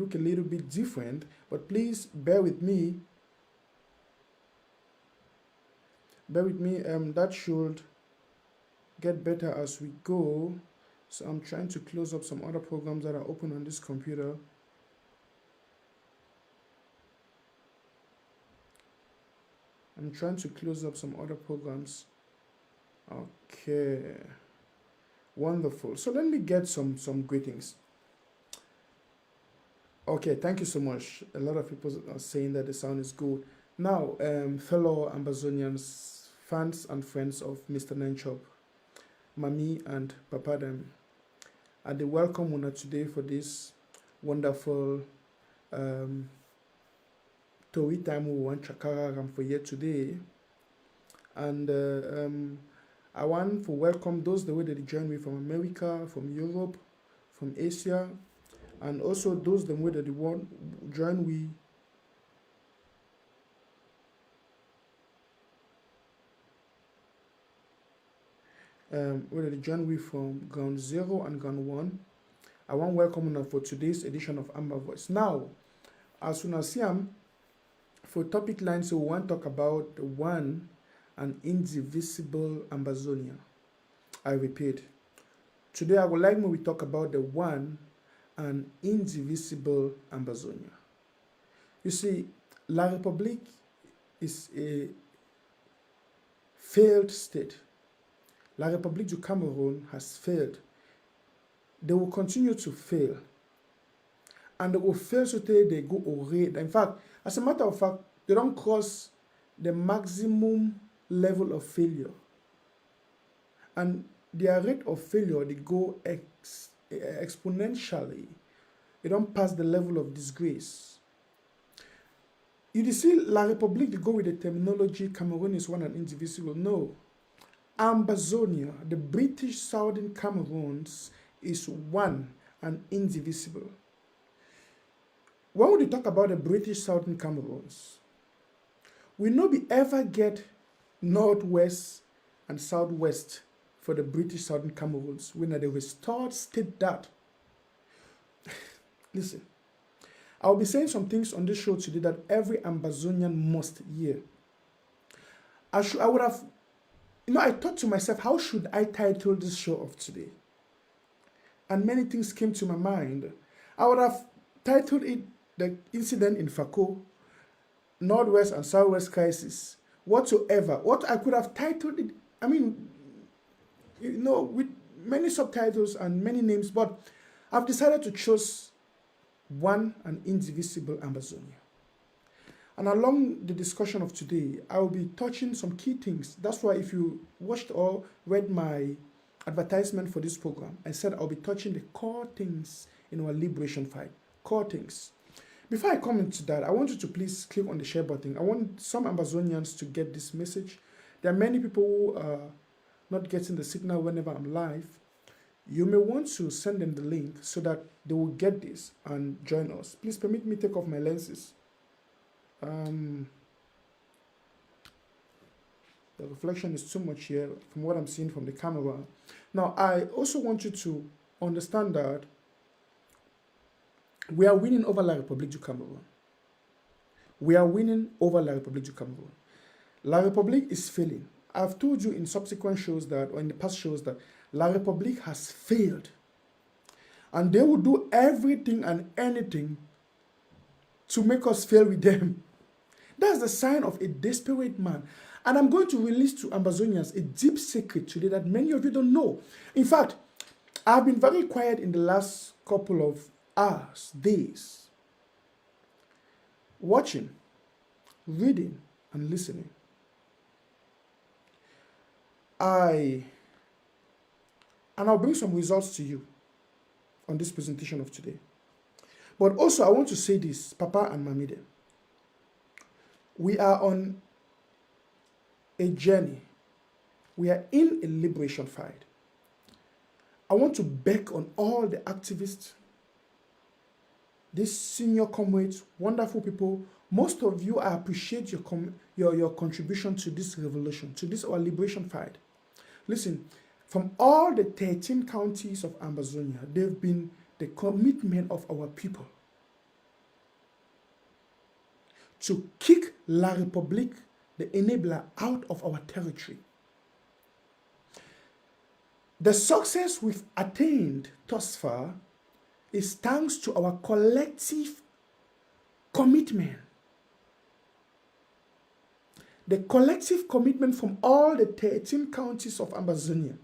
look a little bit different, but please bear with me. That should get better as we go. So I'm trying to close up some other programs that are open on this computer. I'm trying to close up some other programs. Okay, wonderful. So let me get some greetings. Okay, thank you so much. A lot of people are saying that the sound is good. Now, fellow Ambazonians, fans and friends of Mr. Nanchop, Mami and Papadam, and they welcome Una today for this wonderful Tori time we want Chakara for here today. And I want to welcome those the way that they join me from America, from Europe, from Asia, and also those the way that they want join we where they join we from ground 0 and ground 1. I want to welcome you for today's edition of Amber Voice. Now, as soon as for topic line, so we want to talk about the one and indivisible Ambazonia. I repeat, today I would like me to talk about the one and indivisible Ambazonia. You see, La République is a failed state. La République du Cameroon has failed. They will continue to fail. And they will fail so they go away. In fact, as a matter of fact, they don't cross the maximum level of failure. And their rate of failure, they go exponentially. They don't pass the level of disgrace. You see, La République, they go with the terminology, Cameroon is one and indivisible. No. Ambazonia, the British Southern Cameroons, is one and indivisible. When we talk about the British Southern Cameroons, we know we ever get northwest and southwest for the British Southern Cameroons when the restored state that. Listen, I'll be saying some things on this show today that every Ambazonian must hear. I would have, I thought to myself, how should I title this show of today? And many things came to my mind. I would have titled it The Incident in Fako, Northwest and Southwest Crisis, whatsoever. What I could have titled it, with many subtitles and many names, but I've decided to choose one and indivisible Ambazonia. And along the discussion of today, I will be touching some key things. That's why if you watched or read my advertisement for this program, I said I'll be touching the core things in our liberation fight. Core things. Before I come into that, I want you to please click on the share button. I want some Ambazonians to get this message. There are many people who are not getting the signal whenever I'm live. You may want to send them the link so that they will get this and join us. Please permit me take off my lenses. The reflection is too much here from what I'm seeing from the camera. Now, I also want you to understand that we are winning over La République du Cameroon. We are winning over La République du Cameroon. La République is failing. I've told you in subsequent shows that, or in the past shows that, La République has failed. And they will do everything and anything to make us fail with them. That's the sign of a desperate man. And I'm going to release to Ambazonians a deep secret today that many of you don't know. In fact, I've been very quiet in the last couple of hours, days, watching, reading, and listening. And I'll bring some results to you on this presentation of today. But also, I want to say this, Papa and Mamide. We are on a journey. We are in a liberation fight. I want to beg on all the activists, these senior comrades, wonderful people. Most of you, I appreciate your contribution to this revolution, to this our liberation fight. Listen, from all the 13 counties of Ambazonia, they've been the commitment of our people. to kick La République, the enabler, out of our territory. The success we've attained thus far is thanks to our collective commitment. The collective commitment from all the 13 counties of Ambazonia.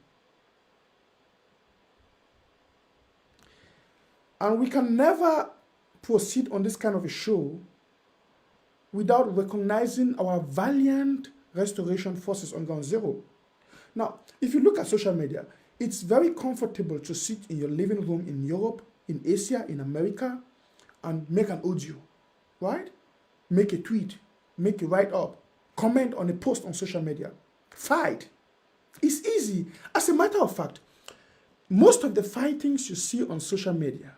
And we can never proceed on this kind of a show without recognizing our valiant restoration forces on Ground Zero. Now, if you look at social media, it's very comfortable to sit in your living room in Europe, in Asia, in America, and make an audio, right? Make a tweet, make a write-up, comment on a post on social media, fight. It's easy. As a matter of fact, most of the fightings you see on social media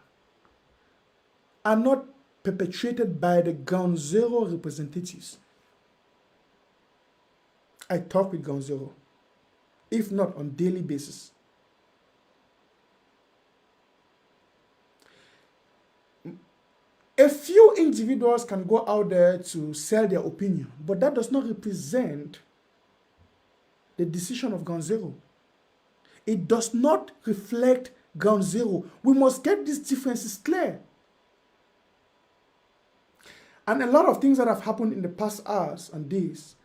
are not perpetrated by the Ground Zero representatives. I talk with Ground Zero, if not on daily basis. A few individuals can go out there to sell their opinion, but that does not represent the decision of Ground Zero. It does not reflect Ground Zero. We must get these differences clear. And a lot of things that have happened in the past hours and days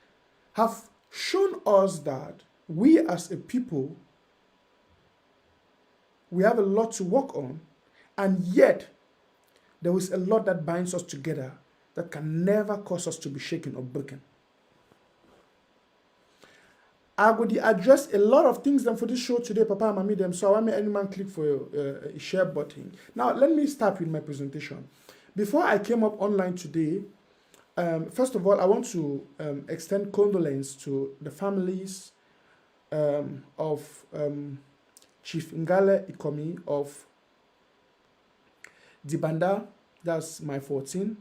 have shown us that we as a people, we have a lot to work on, and yet there is a lot that binds us together that can never cause us to be shaken or broken. I would address a lot of things for this show today, Papa and Mami them, so I want any man click for a share button. Now, let me start with my presentation. Before I came up online today, first of all, I want to extend condolence to the families of Chief Ngale Ikomi of Dibanda, that's my 14.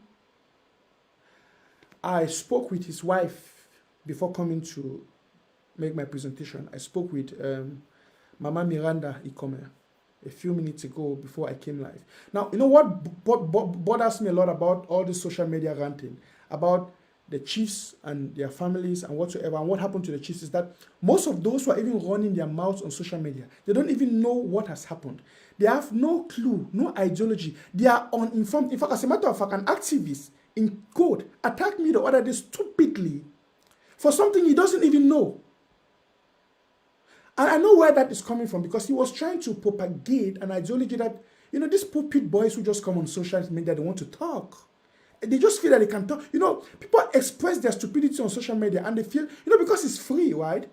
I spoke with his wife before coming to make my presentation. I spoke with Mama Miranda Ikome a few minutes ago before I came live. Now, you know what bothers me a lot about all this social media ranting about the chiefs and their families and whatsoever, and what happened to the chiefs, is that most of those who are even running their mouths on social media, they don't even know what has happened. They have no clue, no ideology. They are uninformed. In fact, as a matter of fact, an activist, in quote, attacked me the other day stupidly for something he doesn't even know. And I know where that is coming from, because he was trying to propagate an ideology that, you know, these pulpit boys who just come on social media, they want to talk. They just feel that they can talk. You know, people express their stupidity on social media and they feel, you know, because it's free, right?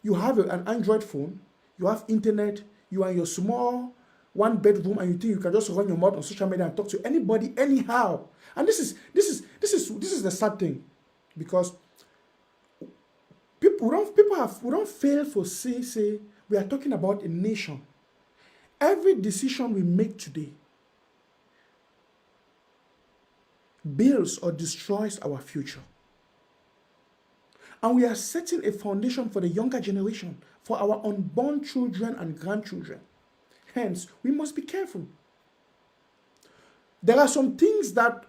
You have an Android phone, you have internet, you are in your small one bedroom, and you think you can just run your mouth on social media and talk to anybody anyhow. And this is the sad thing, because we don't fail for say we are talking about a nation. Every decision we make today builds or destroys our future. And we are setting a foundation for the younger generation, for our unborn children and grandchildren. Hence, we must be careful. There are some things that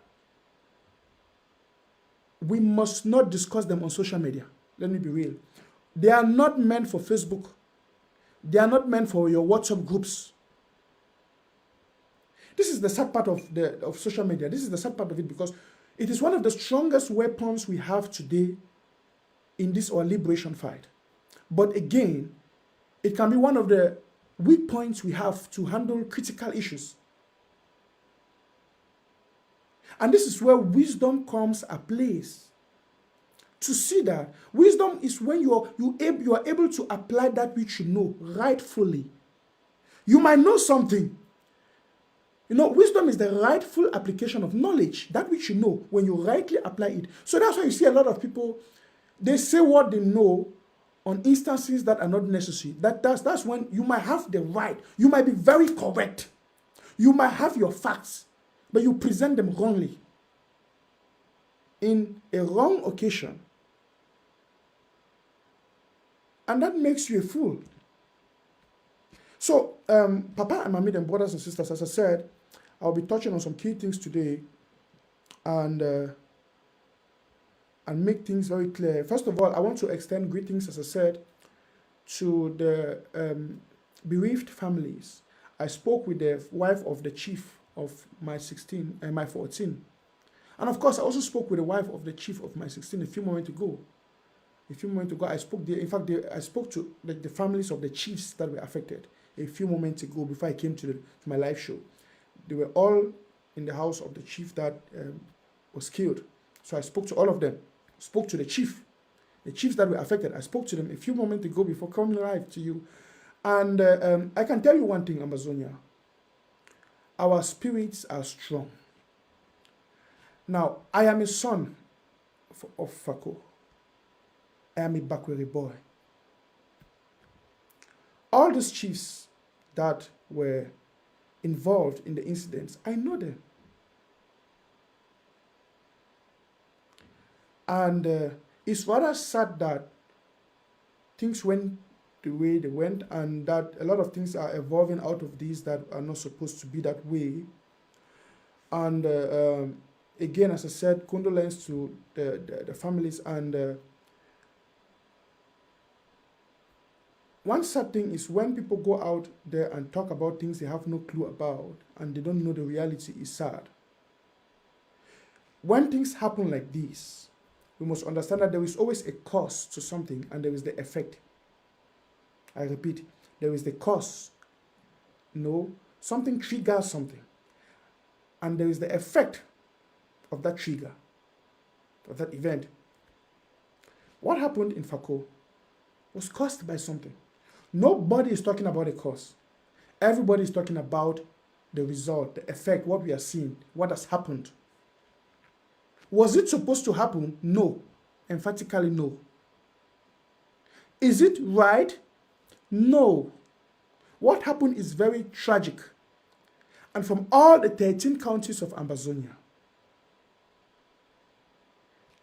we must not discuss them on social media. Let me be real. They are not meant for Facebook. They are not meant for your WhatsApp groups. This is the sad part of social media. This is the sad part of it, because it is one of the strongest weapons we have today in this our liberation fight. But again, it can be one of the weak points we have to handle critical issues. And this is where wisdom comes a place. To see that wisdom is when you are able to apply that which you know rightfully. You might know something. You know, wisdom is the rightful application of knowledge, that which you know, when you rightly apply it. So that's why you see a lot of people, they say what they know on instances that are not necessary. That's when you might have the right, you might be very correct, you might have your facts, but you present them wrongly in a wrong occasion. And that makes you a fool. So, Papa and Mami and brothers and sisters, as I said, I'll be touching on some key things today. And and make things very clear. First of all, I want to extend greetings, as I said, to the bereaved families. I spoke with the wife of the chief of my 16 and my 14. And of course, I also spoke with the wife of the chief of my 16 a few moments ago. I spoke there. In fact, I spoke to the families of the chiefs that were affected a few moments ago before I came to my live show. They were all in the house of the chief that was killed. So I spoke to all of them. Spoke to the chiefs that were affected. I spoke to them a few moments ago before coming live to you. And I can tell you one thing, Ambazonia. Our spirits are strong. Now, I am a son of Fako. I am a Bakweri boy. All these chiefs that were involved in the incidents, I know them. And it's rather sad that things went the way they went and that a lot of things are evolving out of these that are not supposed to be that way. And again, as I said, condolence to the families. And one sad thing is when people go out there and talk about things they have no clue about and they don't know the reality is sad. When things happen like this, we must understand that there is always a cause to something and there is the effect. I repeat, there is the cause. No, something triggers something. And there is the effect of that trigger, of that event. What happened in Fako was caused by something. Nobody is talking about the cause. Everybody is talking about the result, the effect, what we are seeing, what has happened. Was it supposed to happen? No. Emphatically no. Is it right? No. What happened is very tragic. And from all the 13 counties of Ambazonia,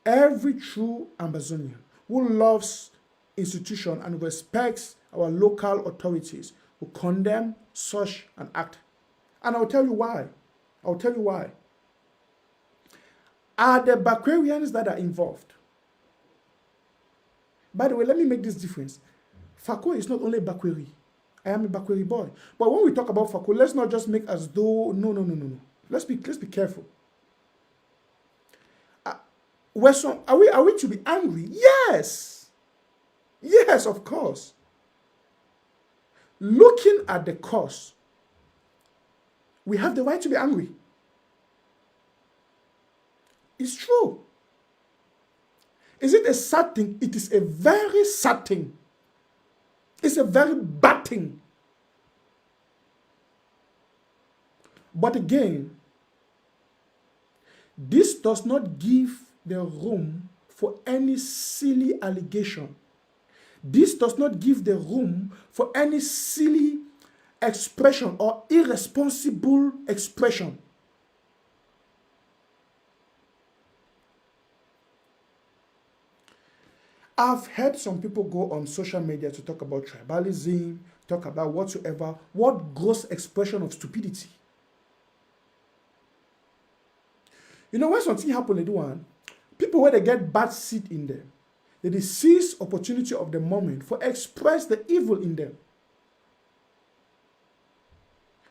every true Ambazonian who loves institution and respects our local authorities will condemn such an act. And I'll tell you why. Are the Bakwerians that are involved? By the way, let me make this difference. Fako is not only Bakweri. I am a Bakweri boy. But when we talk about Fako, let's not just make as though, no. Let's be careful. Are we to be angry? Yes. Yes, of course. Looking at the cause, we have the right to be angry. It's true. Is it a sad thing? It is a very sad thing. It's a very bad thing. But again, this does not give the room for any silly allegation. This does not give the room for any silly expression or irresponsible expression. I've heard some people go on social media to talk about tribalism, talk about whatsoever. What gross expression of stupidity. You know, when something happens, people where they get bad seed in them, they seize opportunity of the moment for express the evil in them.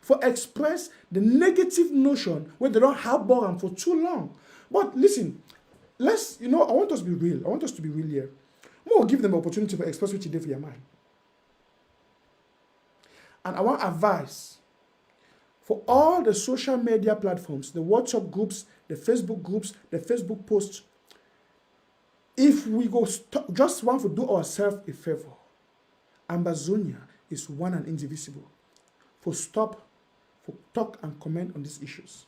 For express the negative notion where they don't harbor them for too long. But listen, I want us to be real. I want us to be real here. More give them the opportunity to express what you did for your mind. And I want advice for all the social media platforms, the WhatsApp groups, the Facebook posts. If we just want to do ourselves a favor, Ambazonia is one and indivisible. For talk and comment on these issues.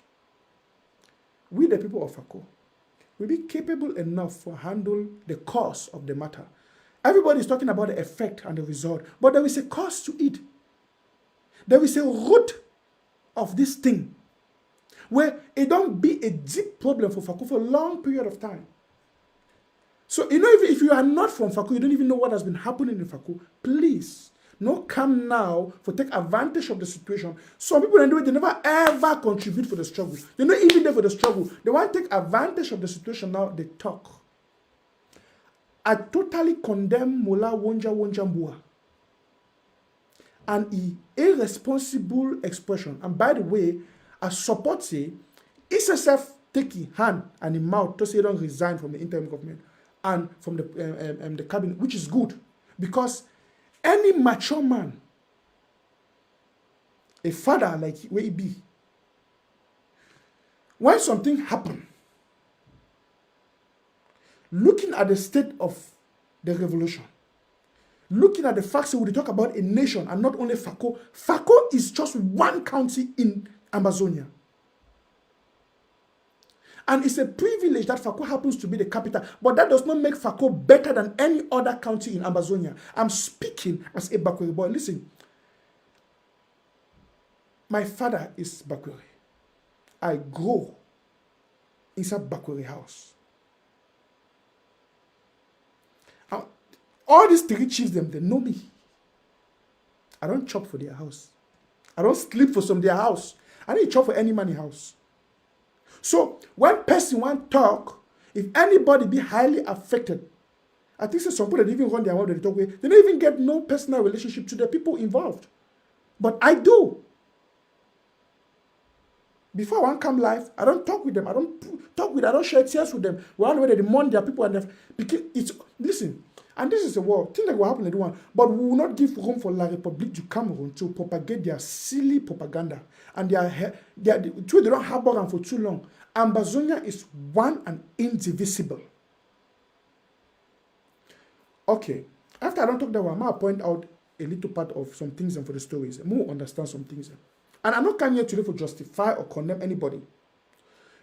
We, the people of Fako, will be capable enough to handle the cause of the matter. Everybody is talking about the effect and the result, but there is a cause to it. There is a root of this thing where it don't be a deep problem for Fako for a long period of time. So, if you are not from Fako, you don't even know what has been happening in Fako, please, no come now for take advantage of the situation. Some people, anyway, they never ever contribute for the struggle. They're not even there for the struggle. They want to take advantage of the situation now, they talk. I totally condemn Mola Wonja Mbua and the irresponsible expression. And by the way, I support it. SSF take his hand and his mouth to say don't resign from the interim government and from the cabinet, which is good. Because any mature man, a father like where he be, when something happen, looking at the state of the revolution, looking at the facts, we talk about a nation and not only Fako. Fako is just one county in Ambazonia. And it's a privilege that Fako happens to be the capital, but that does not make Fako better than any other county in Ambazonia. I'm speaking as a Bakweri boy. Listen, my father is Bakweri. I grow inside Bakweri house. All these three chiefs, they know me. I don't chop for their house. I don't sleep for some their house. I don't chop for any money house. So when person want talk, if anybody be highly affected, I think some people that even run their own, they talk with, they don't even get no personal relationship to the people involved. But I do. Before I want come live, I don't talk with them. I don't share tears with them. We all know they demand their people and it's listen. And this is a war. Things like what happened to one. But we will not give room for La République du Cameroon to propagate their silly propaganda. And they don't harbor them for too long. Ambazonia is one and indivisible. Okay. After I don't talk that one, I'm going to point out a little part of some things and for the stories. I'm going to understand some things. And I'm not coming here today for justify or condemn anybody.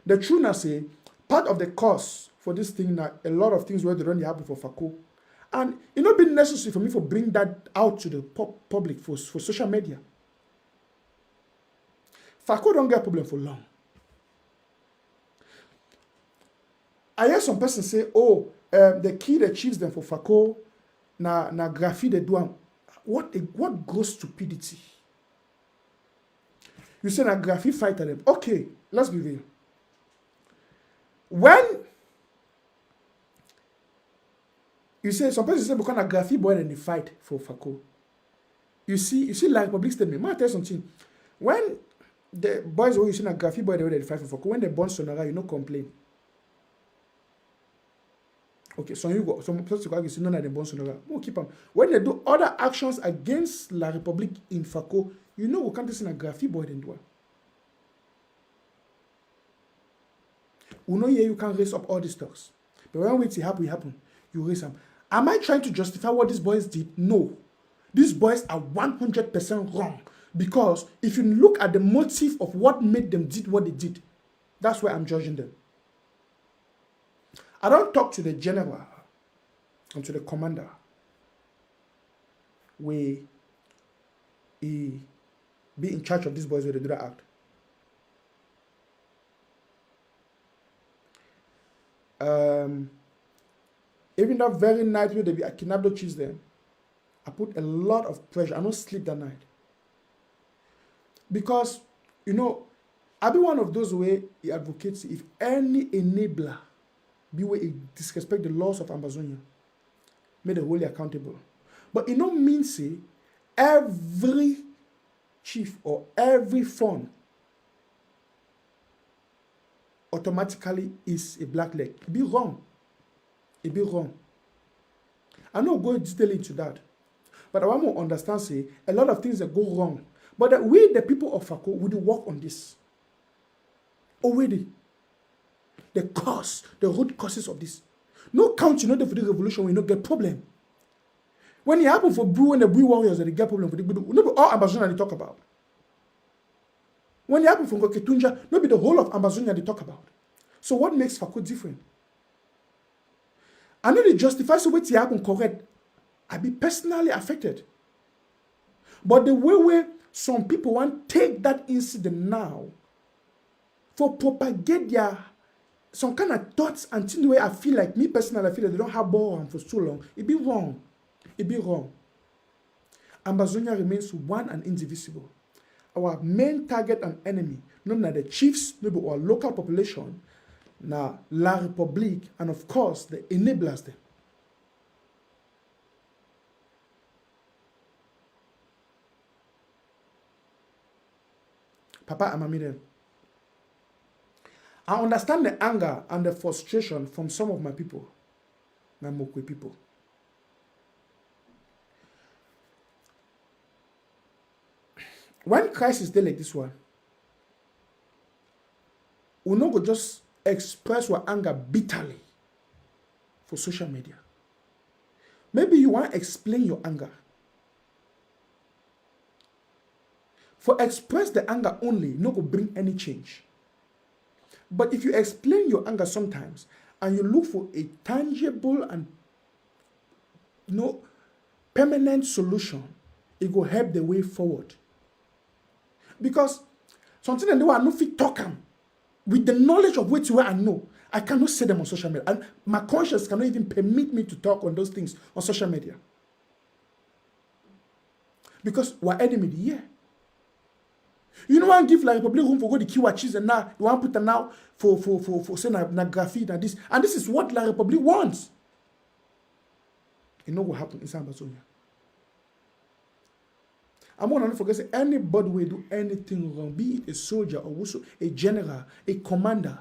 The truth is, part of the cause for this thing, a lot of things where they don't happen for Fako. And it not been necessary for me to bring that out to the public for social media. Fako don't get problem for long. I hear some person say, oh, the key the chiefs them for Fako, na graffiti they do. What gross stupidity. You say na graffiti fighter them. Okay, let's be real. When you say some person say because a graffiti boy and they fight for Fako. You see like public statement. May I tell you something? When the boys who you see a graffiti boy they fight for Fako, when they burn Sonara, you no complain. Okay, so you go some person you see none of them burn Sonara. We'll keep them. When they do other actions against La République in Fako, you know we can't see a graffiti boy then do. We know here you can raise up all these talks. But when it happen, you raise them. Am I trying to justify what these boys did? No. These boys are 100% wrong. Because if you look at the motive of what made them did what they did, that's why I'm judging them. I don't talk to the general and to the commander where he be in charge of these boys where they do that act. Even that very night where I kidnapped the chiefs them, I put a lot of pressure. I don't sleep that night. Because, you know, I be one of those where he advocates if any enabler be where he disrespect the laws of Ambazonia, made the wholly accountable. But it don't mean say every chief or every fund automatically is a black leg. It be wrong. It be wrong. I'm not going to detail into that. But I want to understand, say, a lot of things that go wrong. But that we, the people of Fako, we do work on this. Already. The cause, the root causes of this. No country, not for the revolution, we not get problem. When it happened for Brew and the Brew warriors, they get problem for the not all Ambazonia they talk about. When it happened for Ngoketunja, not be the whole of Ambazonia they talk about. So what makes Fako different? I know they justify so what happened correct. I be personally affected. But the way where some people want to take that incident now for propagate their some kind of thoughts until the way I feel like me personally, I feel that they don't have ball for so long. It be wrong. It be wrong. Ambazonia remains one and indivisible. Our main target and enemy, not the chiefs, maybe our local population, na La République, and of course the enablers them. Papa Amami them. I understand the anger and the frustration from some of my people, my Mokwe people. When crisis dey like this one, we no go just express our anger bitterly for social media. Maybe you want to explain your anger. For express the anger only, no go bring any change. But if you explain your anger sometimes, and you look for a tangible and permanent solution, it will help the way forward. Because something that I no fit talk am with the knowledge of which I know, I cannot say them on social media. And my conscience cannot even permit me to talk on those things on social media. Because we're enemy here. You know, I give like public room for go the Kiwachis and now you want to put them now for say na graffiti and this. And this is what La Republic wants. You know what happened in Ambazonia. I'm going to forget, say anybody will do anything wrong, be it a soldier or also a general, a commander,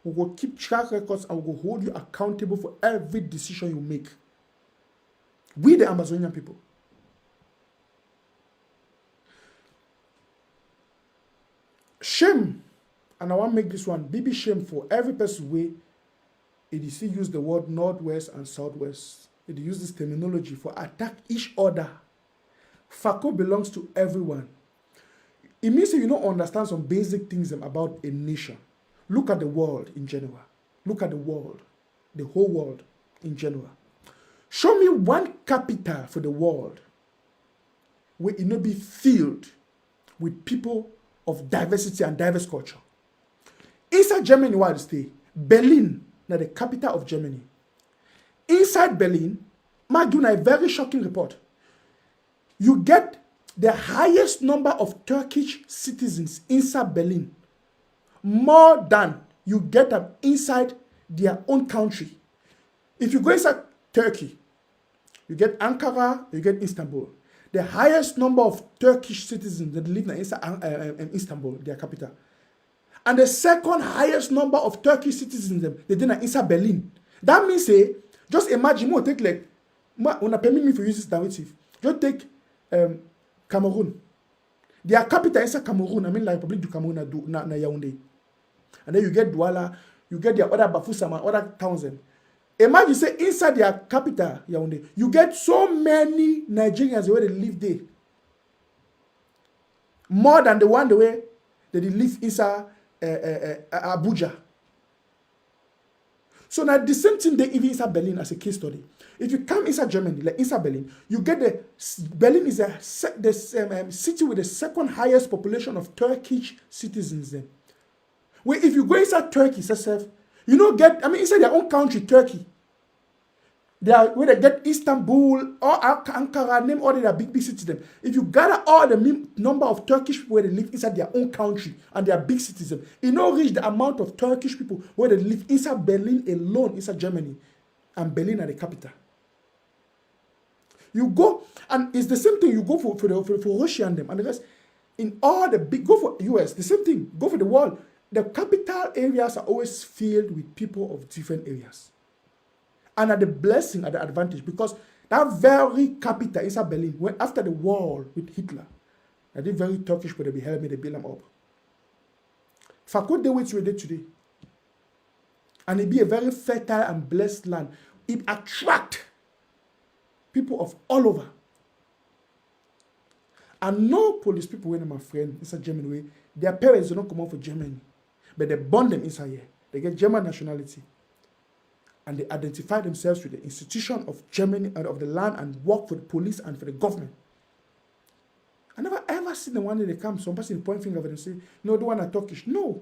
we will keep track records and we will hold you accountable for every decision you make. We the Ambazonian people. Shame, and I want to make this one be shame for every person way it is use the word northwest and southwest. It use this terminology for attack each other. FACO belongs to everyone. It means that you don't understand some basic things about a nation. Look at the world in general. Look at the world, the whole world in general. Show me one capital for the world where it not be filled with people of diversity and diverse culture. Inside Germany, where I stay, Berlin, now the capital of Germany. Inside Berlin, I give a very shocking report. You get the highest number of Turkish citizens inside Berlin, more than you get them inside their own country. If you go inside Turkey, you get Ankara, you get Istanbul. The highest number of Turkish citizens that live in Istanbul, their capital. And the second highest number of Turkish citizens they did inside Berlin. That means, just imagine, take like, when I permit me to use this derivative, just take Cameroon. Their capital is Cameroon. I mean, like Republic du Cameroon na Yaoundé. And then you get Douala, you get their other Bafoussam, other towns. Imagine, say, inside their capital, Yaoundé, you get so many Nigerians where they live there. More than the one the way that they live inside Abuja. So now the same thing they even inside Berlin as a case study. If you come inside Germany, like inside Berlin, you get Berlin is the city with the second highest population of Turkish citizens. Then, where if you go inside Turkey, itself, you know inside their own country, Turkey, where they get Istanbul or Ankara, name all their big cities. Them. If you gather all the number of Turkish people where they live inside their own country and their big cities, it don't reach the amount of Turkish people where they live inside Berlin alone, inside Germany, and Berlin are the capital. You go, and it's the same thing. You go for Russia and them, and the rest. In all the big, go for US, the same thing. Go for the world. The capital areas are always filled with people of different areas. And at the blessing, at the advantage, because that very capital inside Berlin, when after the war with Hitler, that the very Turkish people, they helped me, they build them up. Fakot, they which we did today. And it be a very fertile and blessed land. It attract people of all over. And no police people, when my friend inside Germany, their parents do not come out for Germany, but they born them inside here. They get German nationality. And they identify themselves with the institution of Germany and of the land and work for the police and for the government. I never ever seen the one that they come, some person point finger at them and say, no, the one are Turkish. No.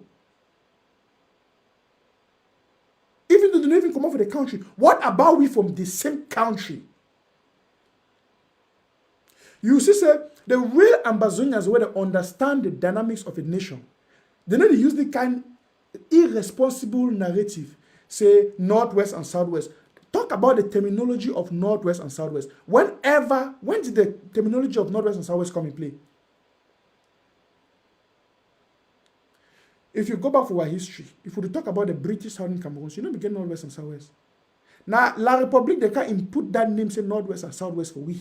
Even though they don't even come out for the country, what about we from the same country? You see, sir, the real Ambazonians where they understand the dynamics of a nation. They know they use the kind of irresponsible narrative. Say Northwest and Southwest. Talk about the terminology of Northwest and Southwest. When did the terminology of Northwest and Southwest come in play? if you go back for our history, if we talk about the British Southern Cameroons, you know, we get Northwest and Southwest. Now, La République, they can't input that name, say Northwest and Southwest for we.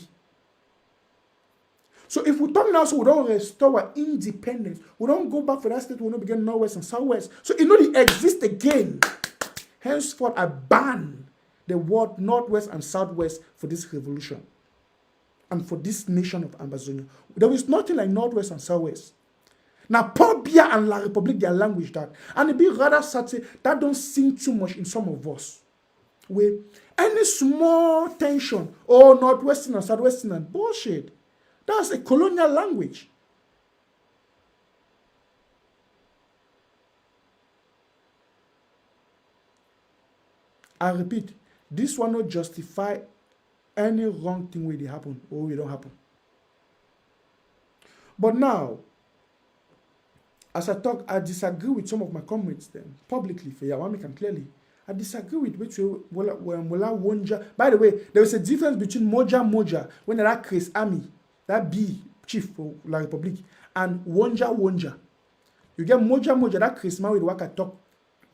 So if we talk now, so we don't restore our independence, we don't go back for that state, we don't begin Northwest and Southwest. So it only exists again. Henceforth, I ban the word Northwest and Southwest for this revolution and for this nation of Ambazonia. There is nothing like Northwest and Southwest. Now, Paul Biya and La République, their language that. And it be rather sad that don't sing too much in some of us. Where any small tension, oh, Northwestern and Southwestern, and bullshit. That's a colonial language. I repeat, this will not justify any wrong thing when it happen or it don't happen. But now, as I talk, I disagree with some of my comrades then, publicly, for Yawami can clearly. I disagree with which Mola Wonja. By the way, there is a difference between Moja, when that Chris Army, that B chief for La République, and Wonja. You get Moja, that Chris Man with what I talk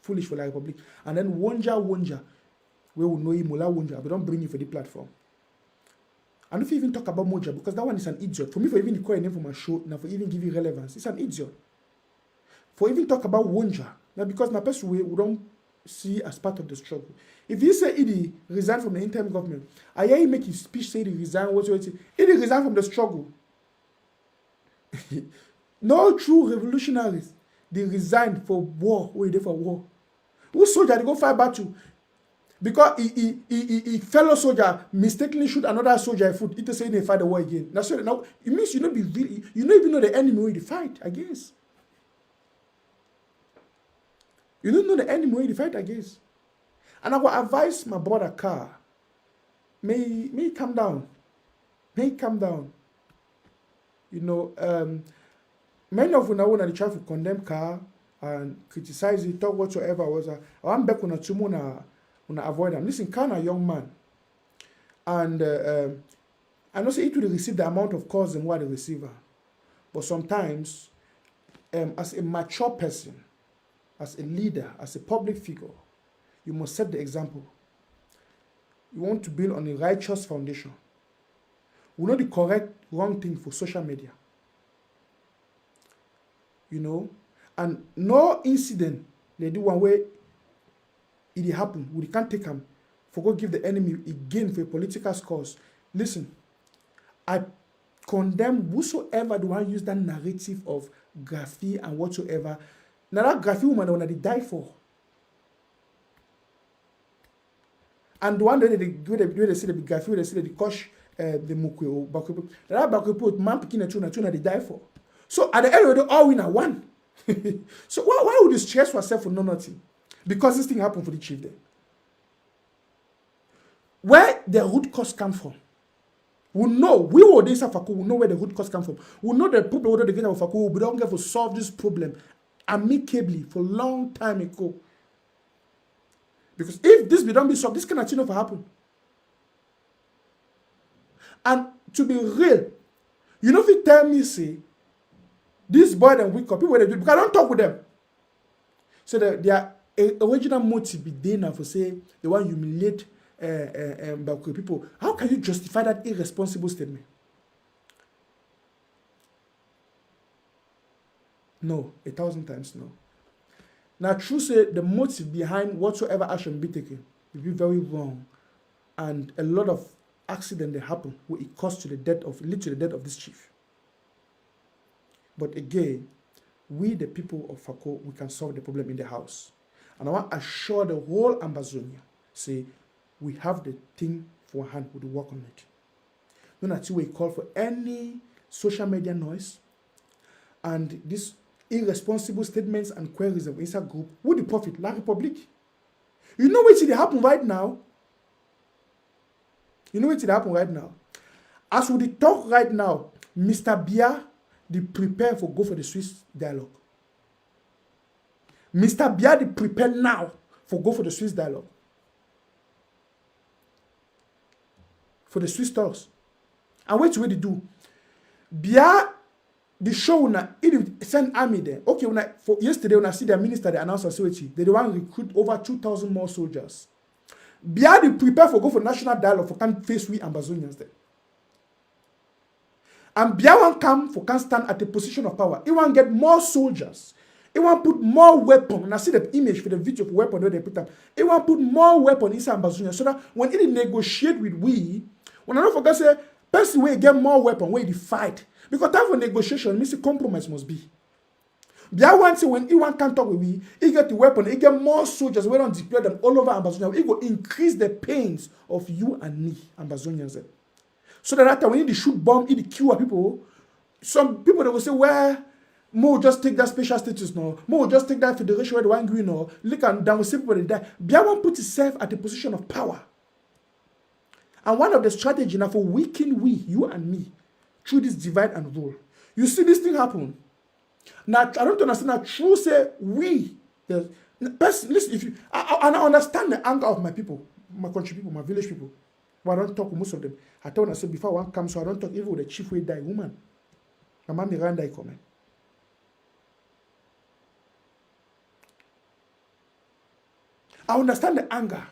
foolish for La République, and then Wonja, we will know him, Mola Wonja, but don't bring him for the platform. And if you even talk about Moja, because that one is an idiot. For me, for even call a name for my show, now for even give you relevance, it's an idiot. For even talk about Wonja, now because my person we don't see as part of the struggle. If you say Idi resigned from the interim government, I hear him make his speech say he resigned, Idi resigned from the struggle. No true revolutionaries, they resigned for war, or they for war. Who soldier they go fight battle? Because he fellow soldier mistakenly shoot another soldier foot, it say they fight the war again. Now it means you don't even know the enemy who they fight against. You don't know the enemy who they fight against. And I will advise my brother Car, may he calm down. May he calm down. You know, many of you now when they try to condemn Car and criticize it, talk whatsoever was I'm back on a tumor una avoid them. Listen, Car a young man. And I know say it will receive the amount of calls and what the receiver. But sometimes, as a mature person, as a leader, as a public figure, you must set the example. You want to build on a righteous foundation. We know the correct, wrong thing for social media. You know? And no incident, they do one way, it happen. We can't take them for go give the enemy again for a political cause. Listen, I condemn whosoever the one use that narrative of Graphy and whatsoever. Now that Graphy woman, the one that they die for. And the one that they say the Graphy, they say the kosh, the mukwe or bakwepo. That bakwepo, man picking a tuna they die for. So at the end of the day, all winner won. So why would you stress yourself for nothing? Because this thing happened for the chief there. Where the root cause come from. We know, we will this Faku, we know where the root cause come from. We know the people who get of Faku, we don't get to solve this problem amicably for a long time ago. Because if this don't be solved, this cannot continue to happen. And to be real, you know if you tell me, say, this boy and wake up, people they do, because I don't talk with them. So their original motive be there now for say they want to humiliate people. How can you justify that irresponsible statement? No, 1,000 times no. Now, true say the motive behind whatsoever action be taken will be very wrong, and a lot of accident that happen will it lead to the death of this chief. But again, we the people of Fako, we can solve the problem in the house. And I want to assure the whole Ambazonia, say, we have the thing for hand, we work on it. Don't until we call for any social media noise and these irresponsible statements and queries of inside group, who the profit? La République. You know what's happen right now? You know what's happen right now? As we talk right now, Mr. Biya, they prepare for go for the Swiss dialogue. Mr. Biya, they prepare now for go for the Swiss dialogue. For the Swiss talks. And what they do? Biya, the show it send army there. Okay, for yesterday when I see their minister, they announced they want to recruit over 2,000 more soldiers. Biadi prepare for go for national dialogue for can face we Ambazonians there. And Biawan come for can stand at the position of power. He want get more soldiers. He want put more weapon. And I see the image for the video of weapon where they put them. He want put more weapon inside Ambazonia so that when he negotiate with we, when I don't forget say, person will get more weapon where they fight. Because time for negotiation means a compromise must be. Biawan say when he want can talk with we, he get the weapon, he get more soldiers. We don't deploy them all over Ambazonia. He go increase the pains of you and me, Ambazonians. So that when you shoot bomb, you kill people. Some people they will say, well, Mo just take that special status now. Mo just take that federation where the one green now. Look and down, we see people they die. Biawan put himself at the position of power. And one of the strategies now for weaken we, you and me, through this divide and rule. You see this thing happen. Now I don't understand that true say we. Listen, if you I understand the anger of my people, my country people, my village people. But I don't talk with most of them. I told I said before one comes, so I don't talk even with the chief way die woman. My mom Miranda is coming. I understand the anger.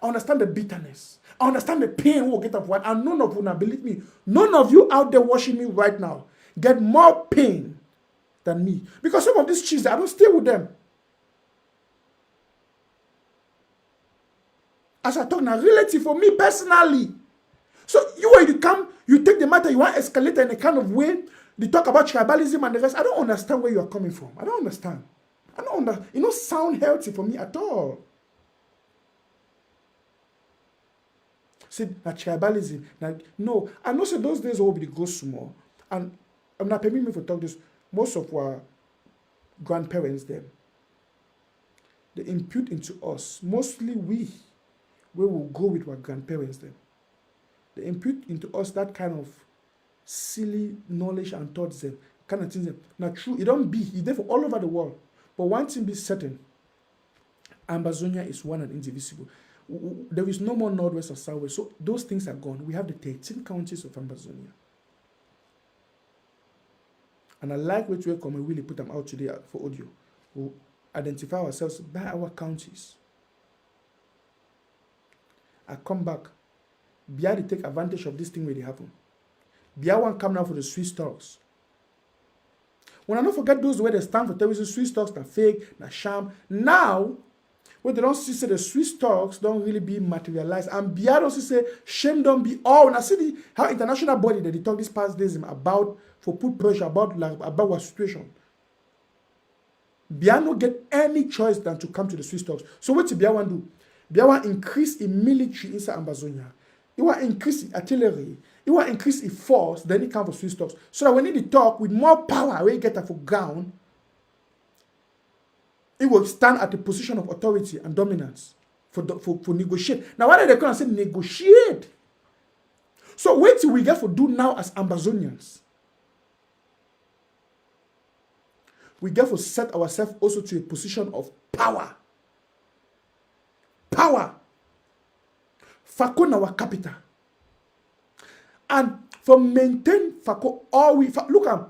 I understand the bitterness. I understand the pain we will get of one. And none of you now, believe me, none of you out there watching me right now get more pain than me. Because some of these chiefs, I don't stay with them. As I talk now, relative for me personally. So you come, you take the matter, you want to escalate in a kind of way, they talk about tribalism and the rest. I don't understand where you are coming from. I don't understand. It don't sound healthy for me at all. See, that tribalism. No, I know say those days will be go small. And I'm not permitting me to talk this. Most of our grandparents, them, they impute into us, mostly we will go with our grandparents, them. They impute into us that kind of silly knowledge and thoughts, them, kind of things. Now, true, it don't be. It's there for all over the world. But one thing be certain, Ambazonia is one and indivisible. There is no more northwest or southwest. So those things are gone. We have the 13 counties of Ambazonia. And I like what we come and really put them out today for audio. We'll identify ourselves by our counties. I come back. Bia they take advantage of this thing where they happen. Bia one come now for the Swiss talks. When I don't forget those where they stand for terrorism, Swiss talks, they're fake, they're sham. Now, when they don't see say the Swiss talks don't really be materialized. And Bia don't see say shame don't be all. And I see how international body that they talk these past days about for put pressure about our situation. Bia no get any choice than to come to the Swiss talks. So what did Bia want do? Bia want increase in military inside Ambazonia. He want increase in artillery. He want increase in force. Then he come for Swiss talks. So that when he talk with more power, when he get for ground, he will stand at the position of authority and dominance for negotiate. Now, why did they come and say negotiate? So wait till we get for do now as Ambazonians. We get to set ourselves also to a position of power. Power. Fako na our capital. And for maintain Fako, look at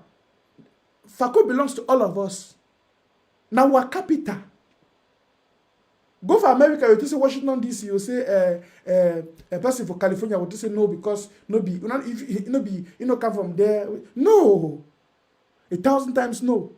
Fako belongs to all of us. Now our capital. Go for America, you say Washington DC, you say a person for California would say no because you come from there. No. 1,000 times no.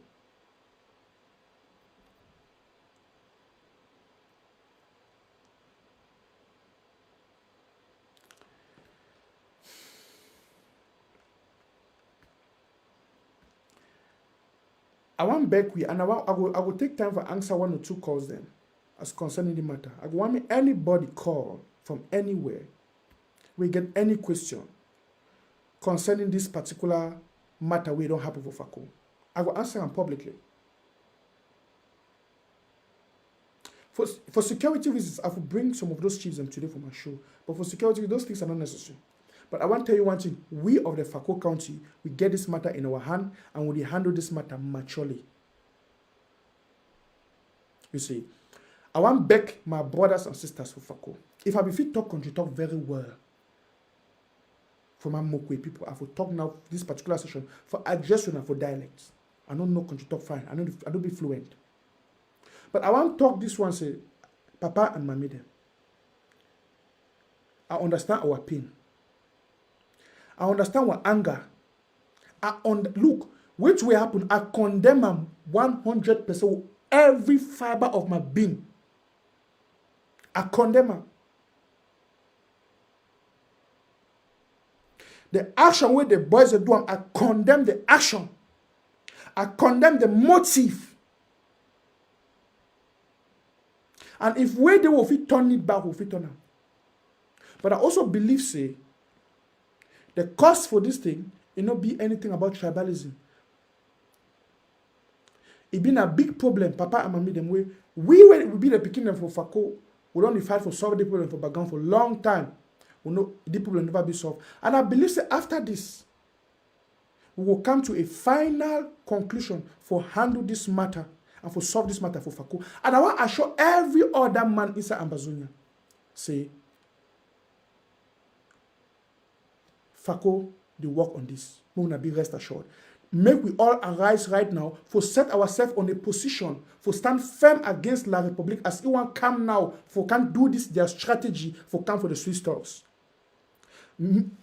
I want back we and I will take time for answer 1 or 2 calls then as concerning the matter. I want me anybody call from anywhere. We get any question concerning this particular matter we don't happen for Fako. I will answer them publicly. For security reasons, I will bring some of those chiefs today for my show. But for security, those things are not necessary. But I want to tell you one thing. We of the Fako County, we get this matter in our hand and we handle this matter maturely. You see, I want back my brothers and sisters for Fako. If I be fit talk country, talk very well. for my Mokwe people. I will talk now this particular session for addressing and for dialects. I don't know country talk fine. I don't be fluent. But I want to talk this one, say, Papa and Mommy them. I understand our pain. I understand our anger. Look, which will happen, I condemn them 100%, every fiber of my being. I condemn them. The action where the boys are doing, I condemn the action. I condemn the motive. And if where they will fit turn it back, will fit turn them. But I also believe, say, the cost for this thing, it not be anything about tribalism. It been a big problem, Papa and Mommy them way. We be the beginning for Fako. We don't fight for solve the problem for background for a long time. We know the problem never be solved. And I believe that after this, we will come to a final conclusion for handle this matter and for solve this matter for Fako. And I want to assure every other man inside Ambazonia, say, Fako, they work on this. We will not be rest assured. Make we all arise right now for set ourselves on a position for stand firm against La Republique as it want come now for can do this their strategy for come for the Swiss talks.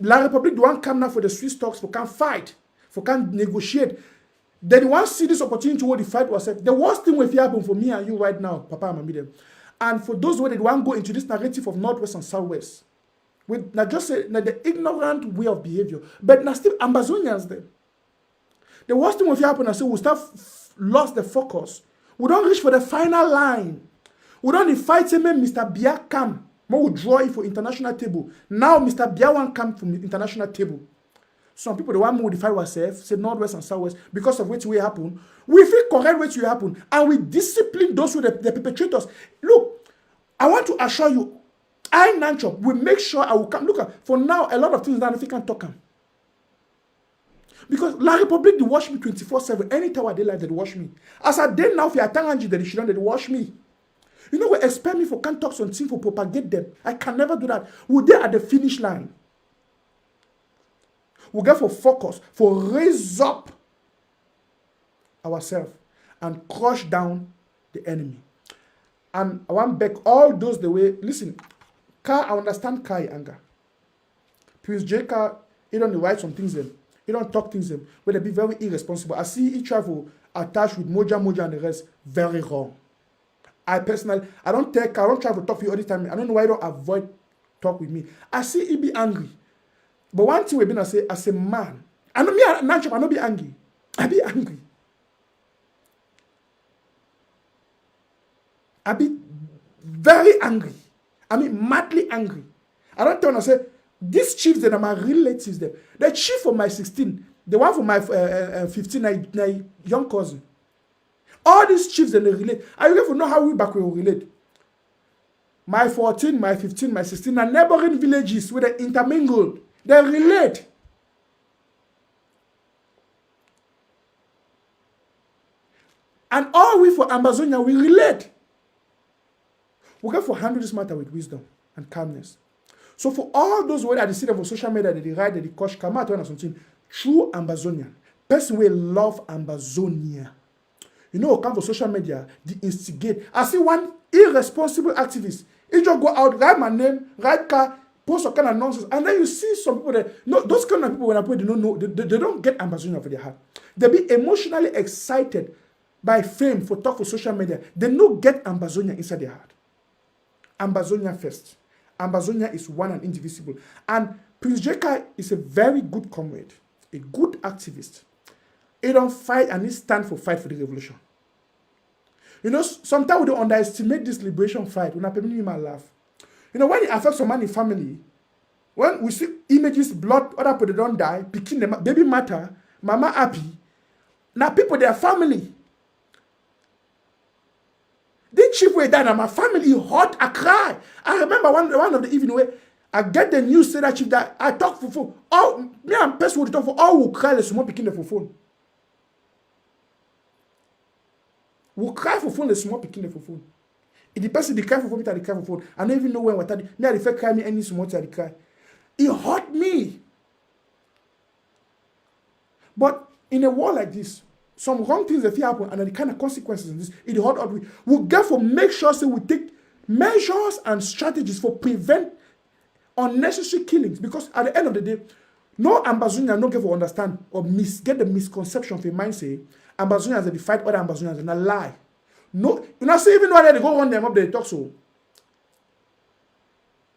La Republique do want come now for the Swiss talks for can fight, for can negotiate. Then want see this opportunity where the fight was set. The worst thing will happen for me and you right now, Papa and Mommy them. And for those who they want go into this narrative of Northwest and Southwest. With not just say not the ignorant way of behavior, but now still Ambazonians them. The worst thing will happen is we start lost the focus. We don't reach for the final line. We don't fight him, Mr. Bia come. We draw it for international table. Now Mr. Bia won't come from the international table. Some people, they want to modify ourselves, say Northwest and Southwest, because of which will happen. We feel correct which will happen, and we discipline those who the perpetrators. Look, I want to assure you, I, Nanchop, will make sure I will come. Look, for now, a lot of things that if you can talk them. Because La Republique, they watch me 24/7. Any time they live, they watch me. As I did now, if you are Tanganji, they watch me. You know, what expect me for can't talk something for propagate them. I can never do that. We're there at the finish line. We'll get for focus, for raise up ourselves and crush down the enemy. And I want back all those the way. Listen, I understand Kai anger. Prince J.K., he don't write some things them. He don't talk things them. But they be very irresponsible. I see he travel attached with Moja and the rest. Very wrong. I personally, I don't try to talk to you all the time. I don't know why you don't avoid talk with me. I see he be angry. But one thing we've been to say, as a man, I know me, Nanchop, I don't be angry. I be angry. I be very angry. I mean, madly angry. I don't tell you, say, these chiefs that are my relatives, them. The chief for my 16, the one for my 15, my young cousin. All these chiefs, they relate. I don't even know how we back will relate. My 14, my 15, my 16 are neighboring villages where they intermingled. They relate. And all we for Ambazonia, we relate. We get for handle this matter with wisdom and calmness. So for all those who are the city of social media, that they write, that they coach, come out or something, true Ambazonian, person will love Ambazonia. You know, come for social media, they instigate. I see one irresponsible activist. He just go out, write my name, write car, post all kind of nonsense, and then you see some people that no, those kind of people when I put they don't know, they don't get Ambazonia for their heart. They be emotionally excited by fame for talk for social media. They don't get Ambazonia inside their heart. Ambazonia first. Ambazonia is one and indivisible. And Prince J.K. is a very good comrade, a good activist. He don't fight and he stand for fight for the revolution. You know, sometimes we don't underestimate this liberation fight. When I permit me my laugh. You know, when it affects someone in family, when we see images, blood, other people don't die, picking them, baby matter, mama happy. Now people, their family. The chief way down and my family hot, I cry. I remember one of the evening where I get the news say that chief that I talk for phone. All me and person will talk for all will cry the small picking the phone. Will cry for phone the small picking the phone. If the person they cry for phone, they cry for phone. I don't even know when what I me I cry me any small they cry. It hurt me. But in a war like this, some wrong things that happen and then the kind of consequences in this, in the hot we therefore make sure so we take measures and strategies for prevent unnecessary killings. Because at the end of the day, no Ambazonia no get to understand or get the misconception of a mind say Ambazonians they fight other Ambazonians and a lie. No, you know, say even when they go run them up, they talk so.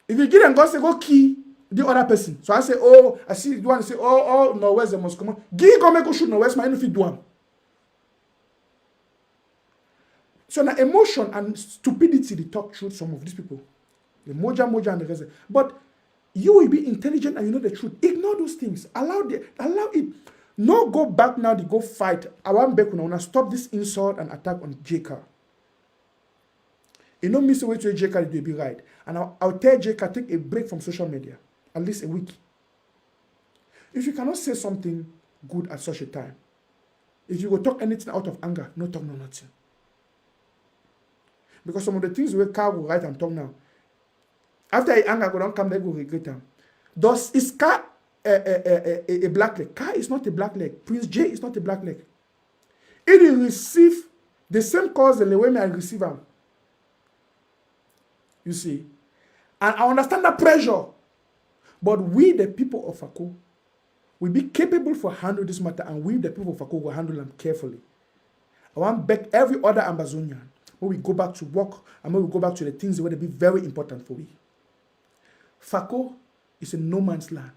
If you give them go say go key the other person. So I say, oh, I see the one say, oh, Northwest they must come on. Give go make go shoot Northwest, man, if you do one. So now emotion and stupidity they talk through some of these people. The moja and the rest. But you will be intelligent and you know the truth. Ignore those things. Allow it. No go back now, they go fight. I want back when I stop this insult and attack on JK. You know me so way to JK they be right. And I'll tell JK take a break from social media. At least a week. If you cannot say something good at such a time, if you go talk anything out of anger, no talk no nothing. Because some of the things where Car will write and talk now, after anger go don't come, they go regret them. Is Car a black leg? Car is not a black leg. Prince J is not a black leg. It will receive the same cause the way I receive them. You see? And I understand that pressure. But we, the people of Fako, will be capable for handle this matter, and we, the people of Fako, will handle them carefully. I want to beg every other Ambazonian when we go back to work and when we go back to the things that will be very important for we. Fako is a no man's land.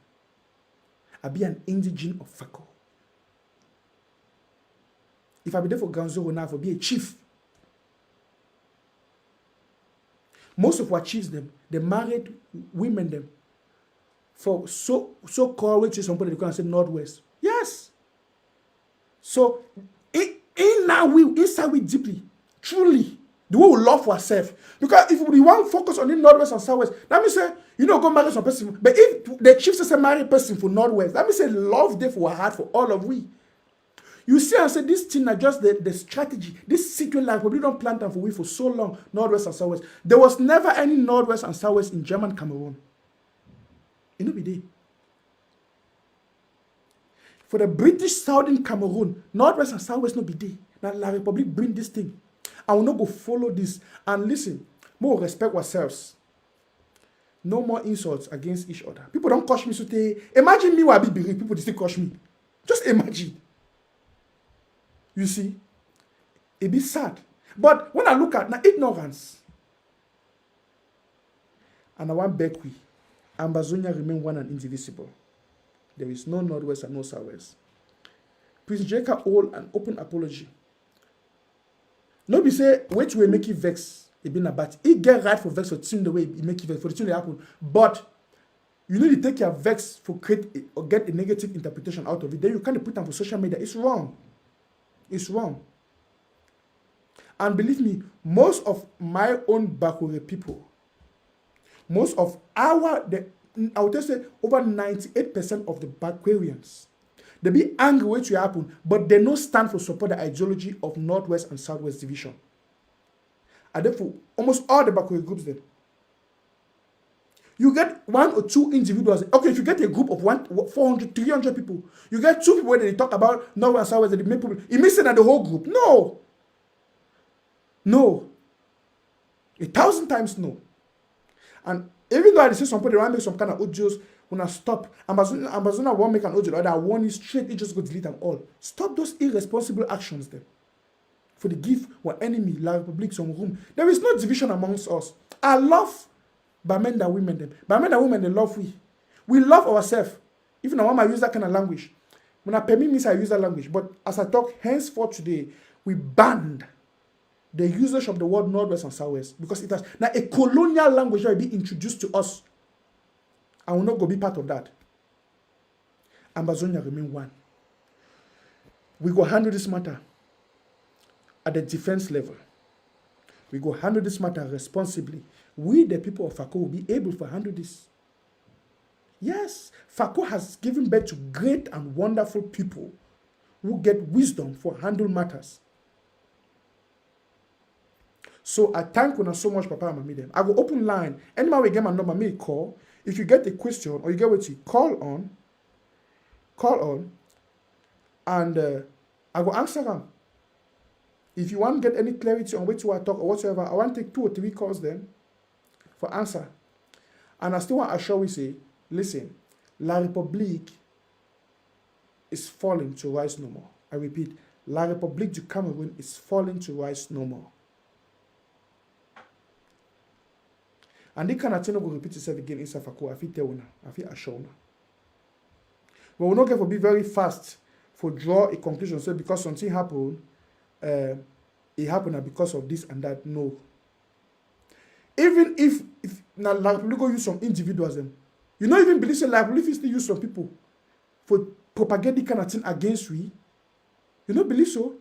I be an indigene of Fako. If I be there for Ganzoro now, I will be a chief. Most of our chiefs, they married women, them for so-called, which is somebody they can say Northwest. Yes. So, inside we deeply, truly, the way we love for ourselves. Because if we want to focus on the Northwest and Southwest, that means say, you know, go marry some person. But if the chief says marry a person for Northwest, that means say love there for our heart for all of we. You see, I said this thing are just the strategy. This secret life, we don't plant them for we for so long, Northwest and Southwest. There was never any Northwest and Southwest in German Cameroon. It no be there. For the British Southern Cameroon, Northwest and Southwest no be there. Now La Republic bring this thing. I will not go follow this. And listen, more respect ourselves. No more insults against each other. People don't crush me so they imagine me while I be people they still crush me. Just imagine. You see? It be sad. But when I look at now ignorance, and I want Bekwi, Ambazonia remain one and indivisible. There is no Northwest and no Southwest. Prince Jeka hold an open apology. No be say, wait till we make it vex. It been about he get right for vex for the the way he make it vex for the thing that happen. But you need to take your vex for create or get a negative interpretation out of it. Then you can't put them for social media. It's wrong. It's wrong. And believe me, most of my own Bakure people, most of I would just say over 98% of the Bakwarians, they be angry with what happen, but they don't stand for support the ideology of Northwest and Southwest division. And therefore, almost all the Bakwari groups then. You get one or two individuals. Okay, if you get a group of 400, 300 people, you get two people where they talk about Northwest and Southwest, they make people. It means that the whole group. No. No. 1,000 times no. And even though I say somebody want to make some kind of audios, when I stop, Ambazonia won't make an audio, or I want it straight, it just go delete them all. Stop those irresponsible actions then. For the give or enemy, La Republic, some room. There is no division amongst us. I love Bamenda women them. Bamenda women, they love we. We love ourselves. Even I want to use that kind of language. When I permit me, I use that language. But as I talk henceforth today, we banned the usage of the word Northwest and Southwest because it has now a colonial language that will be introduced to us. I will not go be part of that. Ambazonia remain one. We go handle this matter at the defense level. We go handle this matter responsibly. We, the people of Fako, will be able to handle this. Yes, Fako has given birth to great and wonderful people who get wisdom for handle matters. So I thank you so much, Papa and Mami them. I will open line. Anyone will get my number, me call. If you get a question or you get what you call on, and I go answer them. If you want to get any clarity on which way I talk or whatsoever, I want to take 2 or 3 calls then for answer. And I still want to assure you, say, listen, La République is falling to rise no more. I repeat, La République du Cameroon is falling to rise no more. And this kind of thing will repeat itself again in Safako. I feel tell you, I feel assure you. But we're not going to be very fast for draw a conclusion. So because something happened, it happened because of this and that. No. Even if now La République use some individuals, them, you don't even believe that La République still use some people for propagating kind of thing against we. You don't believe so?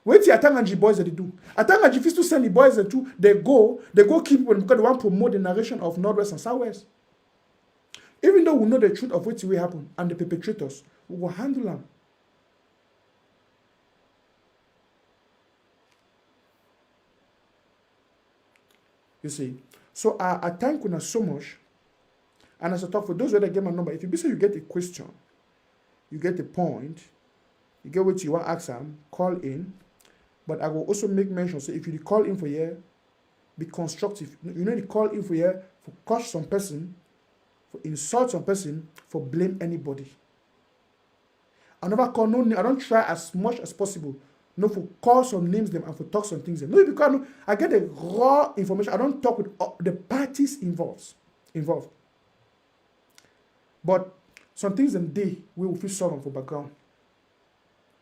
Wait till Atanganji boys that they do. Atanganji used to send the boys that too. They go keep people because they want to promote the narration of Northwest and Southwest. Even though we know the truth of what will happen and the perpetrators, we will handle them. You see. So I thank you so much. And as I talk for those who get my number, if you be so you get a question, you get a point, you get what you want to ask them, call in. But I will also make mention, so if you call in for here, be constructive. You know, you call in for here for curse some person, for insult some person, for blame anybody. I never call no. I don't try as much as possible. No, for call some names them and for talk some things them. No, because I get the raw information. I don't talk with the parties involved. But some things in day we will feel sorrow for background.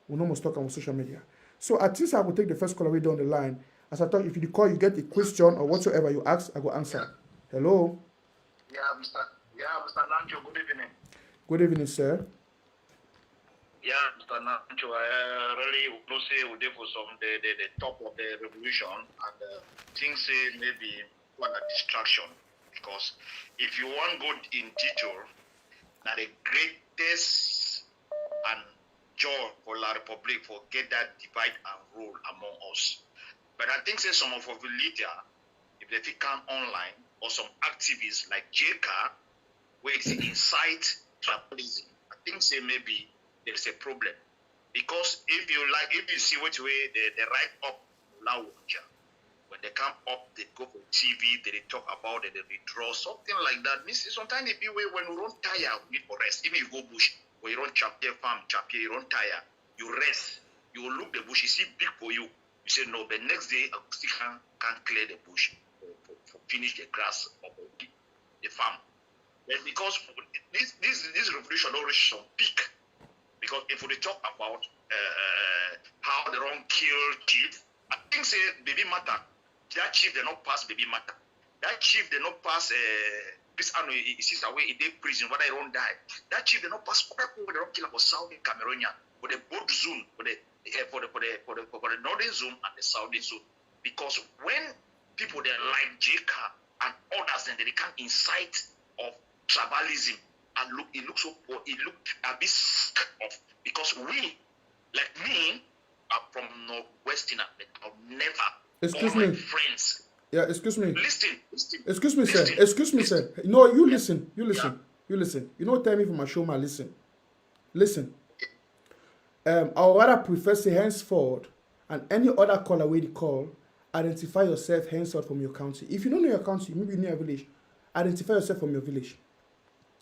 We no must talk on social media. So at least I will take the first call away down the line. As I thought, if you call, you get a question or whatsoever you ask, I will answer. Yeah. Hello. Mr. Nanchop, good evening. Good evening, sir. Yeah, Mr. Nanchop, I really will say we did for some the top of the revolution and things say maybe what a distraction, because if you want to go in detail, now the greatest and joy for La République for get that divide and rule among us. But I think say some of our leader, if they come online, or some activists like JK, where it's incite tribalism, I think say maybe there's a problem. Because if you see which way they write up Lawoja, when they come up, they go for TV, they talk about it, they withdraw, something like that. Sometimes if you when you don't tire, you need for rest. Even if you go bush, when you don't chop your farm, you don't tire, you rest. You look the bush, you see big for you. You say no, but next day I still can't clear the bush for finish the grass or the farm. But because this revolution don't reach some peak. Because if we talk about how they don't kill chief, I think say baby matter. That chief they not pass baby matter. That chief they not pass this anno is away in the prison whether they don't die. That chief they not pass other people they don't kill about Southern Cameroonian for the both zone for the northern zone and the southern zone. Because when people they like JK and others then they can incite of tribalism and it looks a bit off, because we like me are from Northwestern, I'll never excuse all me my friends. Yeah, excuse me. Listen. Excuse me, sir. Excuse me, sir. No, you listen. You listen. You listen. You know, tell me for my show, man. Listen. I would rather prefer say henceforth and any other caller where you call, identify yourself henceforth from your county. If you don't know your county, maybe you know your village, identify yourself from your village.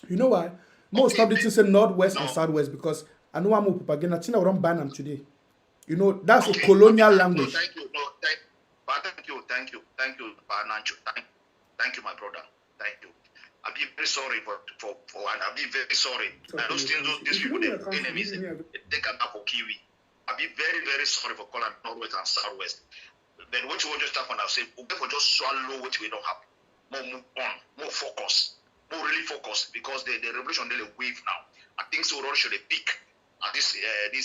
You know why? Most of the things say northwest and southwest because I know I'm propaganda. I think I don't ban them today. You know, that's a colonial language. Thank you, Nanchop. Thank you, my brother. Thank you. I'll be very sorry for I'll be very sorry. Okay, those things, these people, the enemies, they can have for Kiwi. I'll be very, very sorry for calling northwest and southwest. Then what you want to start on, I'll say, we'll just swallow what we don't have. More move on, more focus, more really focus, because the revolution they wave now. I think so. We should peak at this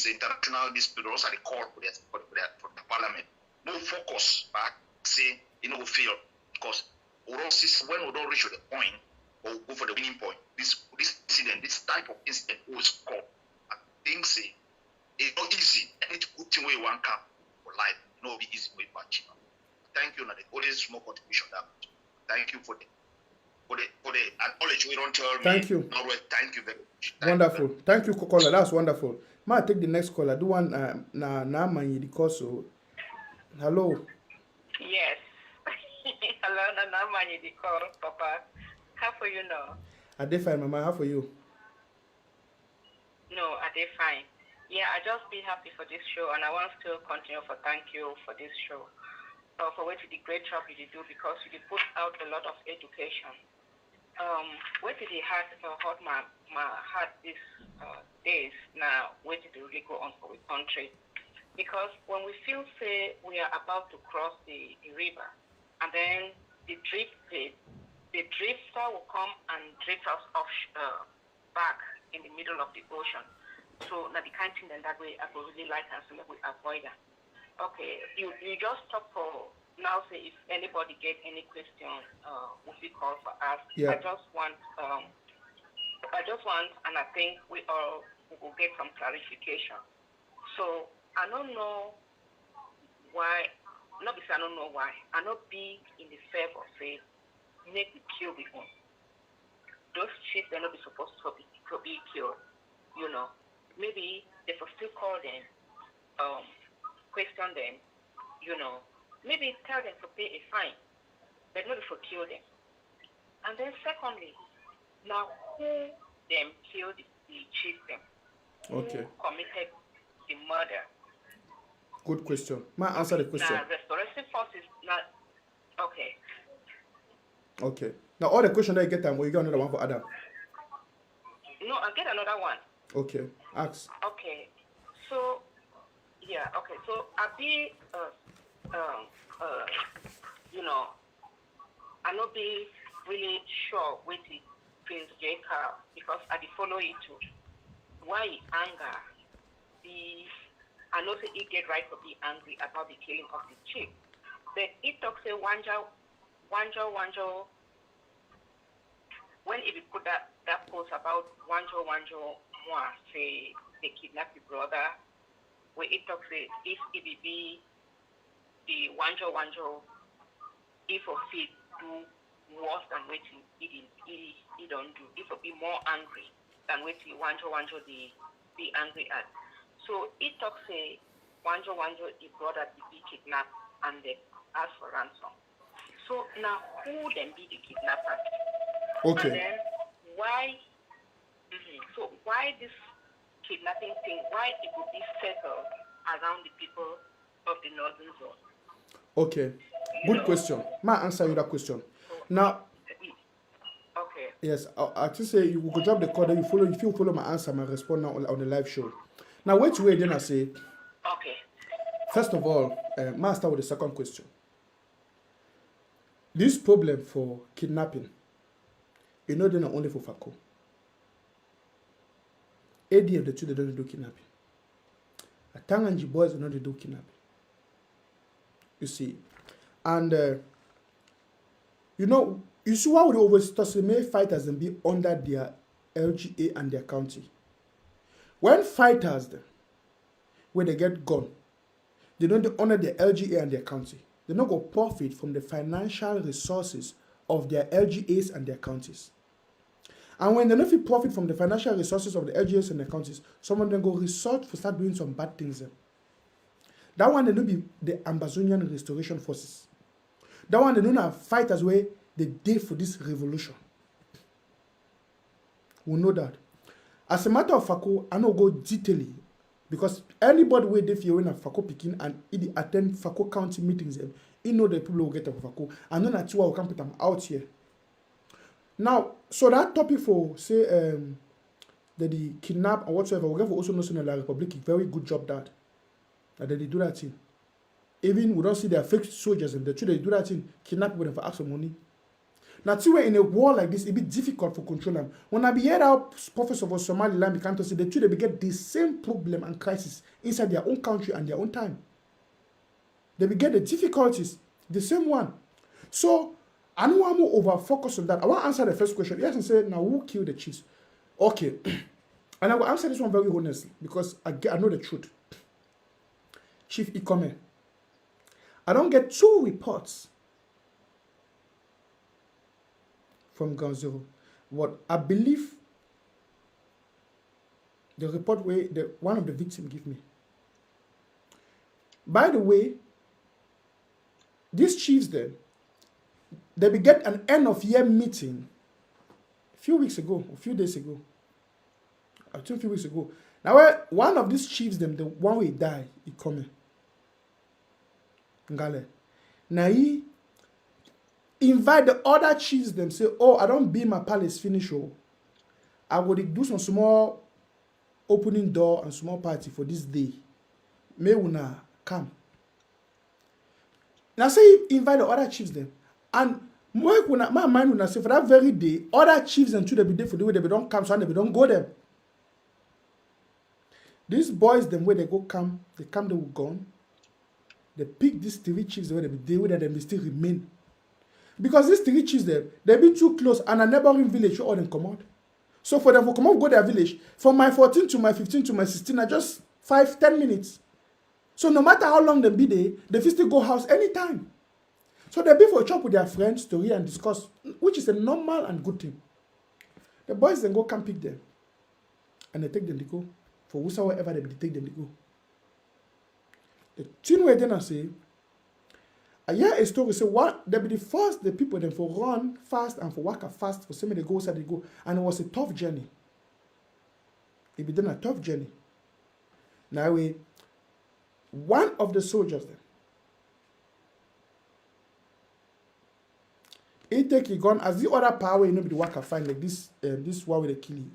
international people also the call for the parliament. More focus, but say you know fail because when we don't reach the point or go for the winning point, this incident, this type of incident always come. I think say it's not easy. Any good thing we want come for life, it not be easy way back. Thank you, Nade. Always small contribution that. Thank you for the for the acknowledge we don't tell me. Thank you. Norway, thank you very much. Wonderful. Thank you, caller. That's wonderful. Ma, take the next caller. Do one na man the call so. Hello. Yes. Hello, Nana Mani, the call, Papa. How for you now? I did fine, Mama. How for you? No, I did fine. Yeah, I just be happy for this show, and I want to continue for thank you for this show. For what you did great job you did do, because you did put out a lot of education. What did he had hot my heart these days now? Where did it really go on for the country? Because when we feel say we are about to cross the river, and then the drifter will come and drift us off back in the middle of the ocean. So now the kind of thing that way I would really like and so we avoid that. Okay, you just talk for now. Say if anybody get any question, would we call for us? Yeah. I just want, and I think we all will get some clarification. So I don't know why. Not because I don't know why. I not be in the favor say make the kill the one. Those chiefs they're not be supposed to be killed. You know, maybe they will still call them, question them. You know, maybe tell them to pay a fine, but not for kill them. And then secondly, now who them killed the chief them? Okay. Who committed the murder? Good question. Ma, answer the question. Now restorative forces not okay. Okay. Now all the question that you get time, will you get another one for Adam? No, I'll get another one. Okay. Ask. Okay. So yeah, okay. So I'll be you know, I not be really sure with the Prince Jacob because I did follow it too. Why anger? I know that he get right to be angry about the killing of the chief. But it talks a Wanjo. When he put that post about Wanjo, say they kidnap the brother, where it talks if it be the Wanjo, if of it do worse than what he don't do, if it be more angry than what the Wanjo the be angry at. So it talks a Wanjo, the brother be kidnapped and they ask for ransom. So now who then be the kidnapper? Okay. And then why? So why this kidnapping thing? Why it would be settled around the people of the northern zone? Okay. Good question. Ma, answer you that question. Now. Okay. Yes, I just say you could drop the call. Then you follow. If you follow my answer, my response now on the live show. Now wait. Then I say. Okay. First of all, ma start with the second question. This problem for kidnapping, you know, they're not only for Fako. ADF the two they don't do kidnapping. Atanganji boys do not do kidnapping. You see, and you see why we always toss the male fighters and be under their LGA and their county. When fighters, when they get gone, they don't honor their LGA and their county. They don't go profit from the financial resources of their LGAs and their counties. And when they don't profit from the financial resources of the LGAs and their counties, some of them go resort for start doing some bad things. That one they don't be the Ambazonian restoration forces. That one they don't have fighters where they did for this revolution. We know that. As a matter of fact, I don't go detailing because anybody where they feel when a Fako picking and he attend Fako county meetings, he know the people will get up Fako and then that's why we can put them out here. Now, so that topic for say the kidnap or whatsoever, we have also know in the Republic very good job that they do that thing. Even we don't see their fake soldiers and the truth they do that thing, kidnap people for ask for money. Now, see, in a war like this, it be difficult for control them. When I be heard out prophets of Somaliland, we can't see the two they get the same problem and crisis inside their own country and their own time. They be get the difficulties, the same one. So I don't want to over focus on that. I want to answer the first question. Yes, and say now who killed the chiefs? Okay, and I will answer this one very honestly because I know the truth. Chief Ikome, I don't get 2 reports from ground zero. What I believe the report where one of the victims give me. By the way, these chiefs then, they began an end of year meeting a few weeks ago, a few days ago, I think a few weeks ago. Now, one of these chiefs, them, the one way die, he coming. Ngale. Now he invite the other chiefs, them say, oh, I don't be my palace finish, oh. I will do some small opening door and small party for this day. May una come. Now say invite the other chiefs them. And my mind will say for that very day, other chiefs and two they be there for the way they don't come, so they don't go there. These boys, them where they go come, they will gone. They pick these three chiefs where they be there, where they may still remain. Because these three chiefs there, they be too close and a neighboring village all them come out. So for them to come out go their village, from my 14 to my 15 to my 16 are just 5-10 minutes. So no matter how long they be there, they fit still go house anytime. So they be for a chop with their friends to hear and discuss, which is a normal and good thing. The boys then go come pick them. And they take them to go. For whosoever they take them to go. The thing where then I say, I hear a story say what they be the first the people then for run fast and for work fast for some they go so they go. And it was a tough journey. It be done a tough journey. Now one of the soldiers then, he take a gun as the other power you know be the worker find like this one with the kill you.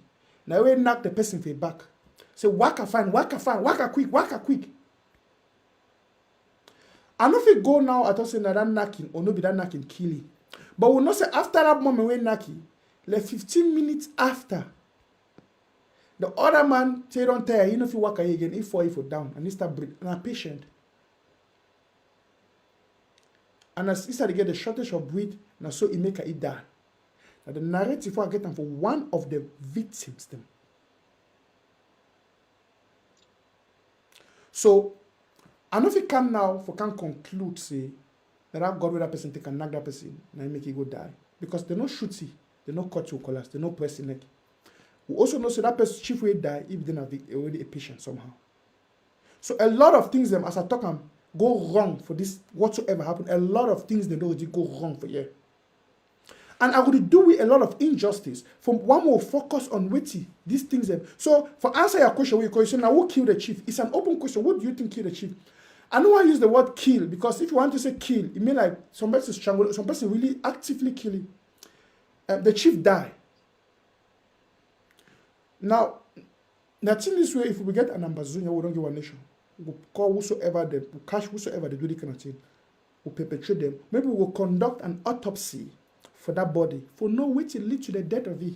Now we knock the person for back. Say worker quick. I know if we go now at us say that knocking or no be that knocking kill you. But we not say after that moment we knocking, like 15 minutes after. The other man say don't tire, you know if you work again, if for down, and he start breathing, and a patient. And as he started to get the shortage of breath, and so he make it die. Now the narrative I get them for one of the victims them. So I know if you come now for can conclude say that God with that person take and knock that person and make it go die. Because they no shooty, they no cut your collars, they no press the neck. We also know so that person chief will die if they have already a patient somehow. So a lot of things them as I talk go wrong for this whatsoever happen. A lot of things they already go wrong for you. And I would do with a lot of injustice. From one more focus on witty these things. Them. So for answer your question, we question now who killed the chief? It's an open question. What do you think killed the chief? I don't want to use the word kill because if you want to say kill, it means like some person strangled, some person really actively killing. The chief died. Now, in this way, if we get an Ambazonia, we don't give a nation. We'll call whosoever them, we'll catch whosoever they do the kind of thing. We'll perpetrate them. Maybe we'll conduct an autopsy for that body for no way to lead to the death of it.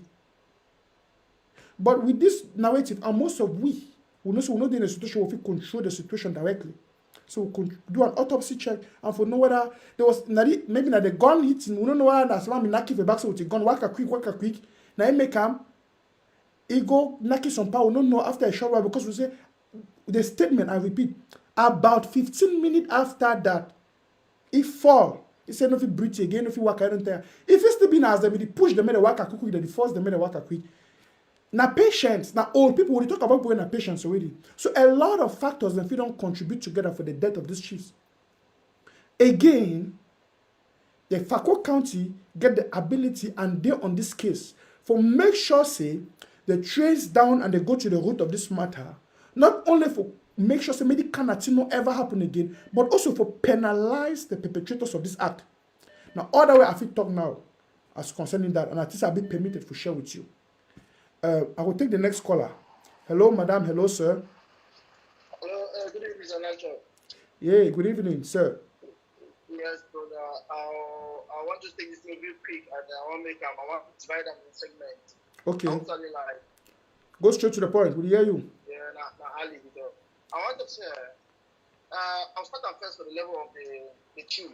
But with this narrative, and most of we know in a situation where we control the situation directly. So we could do an autopsy check and for know whether there was maybe the gun hitting, we don't know whether that's why I'm not keep a back so with the gun, work a quick. Now it make him he go knocking some power, we don't know after a short while because we say the statement, I repeat, about 15 minutes after that, he fall. He said, no, if he breathe again, if he work, I don't tell. If it's still been as them, he push them, they work a quick, they force them, they work a quick. Now, patients, now old people, we talk about going to patients already. So, a lot of factors, if you don't contribute together for the death of these chiefs. Again, the Fako County get the ability, and they on this case, for make sure, say, they trace down and they go to the root of this matter, not only for make sure say medical cannot no ever happen again, but also for penalize the perpetrators of this act. Now, other way I feel talk now as concerning that, and at least I'll be permitted to share with you. I will take the next caller. Hello, madam. Hello, sir. Hello, good evening, Mr. Nanchop. Yeah, good evening, sir. Yes, brother. I want to take this thing real quick, and I want to divide them in segments. Okay. I'm telling like. Go straight to the point. We'll hear you. Yeah, Ali, I want to say, I'll start at first for the level of the chief.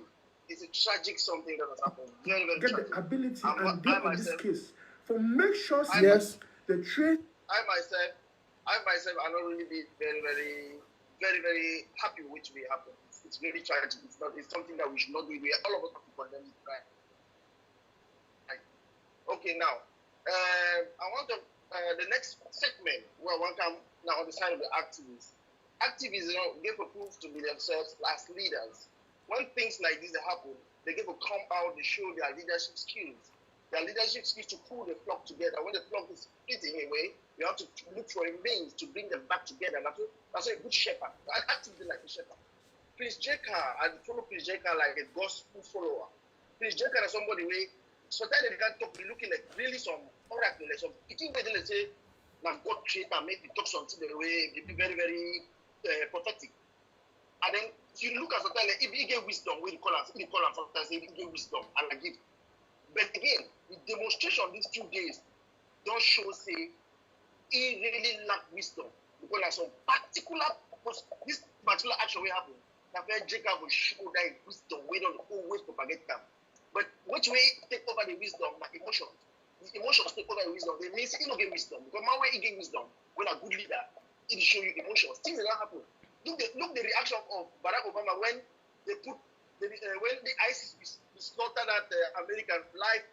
It's a tragic something that has happened. Very, very get tragic. The ability and and deal on this case. For make sure, I yes, the trade. I myself, are not really be very, very, very, very happy with what happened. It's really tragic. It's something that we should not do. All of us have to condemn it. Right? Okay, now, I want to, the next segment where one come now on the side of the activists. Activists, give a proof to be themselves as leaders. When things like this happen, they give a come out, they show their leadership skills. Their leadership skills to pull the flock together. When the flock is splitting away, you have to look for a means to bring them back together. That's a good shepherd. Actively like a shepherd. Prince Jeka, I follow Prince Jeka like a gospel follower. Prince Jeka is somebody where sometimes they can't talk, looking like really some oracle, like some it where they say, now God creator, maybe talk something the way, be very, very prophetic. And then you look at sometimes like, if he get wisdom, we call him sometimes he get wisdom and I give. But again, the demonstration these 2 days don't show say he really lack wisdom because there's some particular this particular action will happen. That where Jacob will show that wisdom we don't always propagate them. But which way take over the wisdom? Like emotions. The emotions take over the wisdom. They mean he don't get wisdom because my way he get wisdom when a good leader it will show you emotions. Things that happen. Look the reaction of Barack Obama when they put when the ISIS slaughtered that American live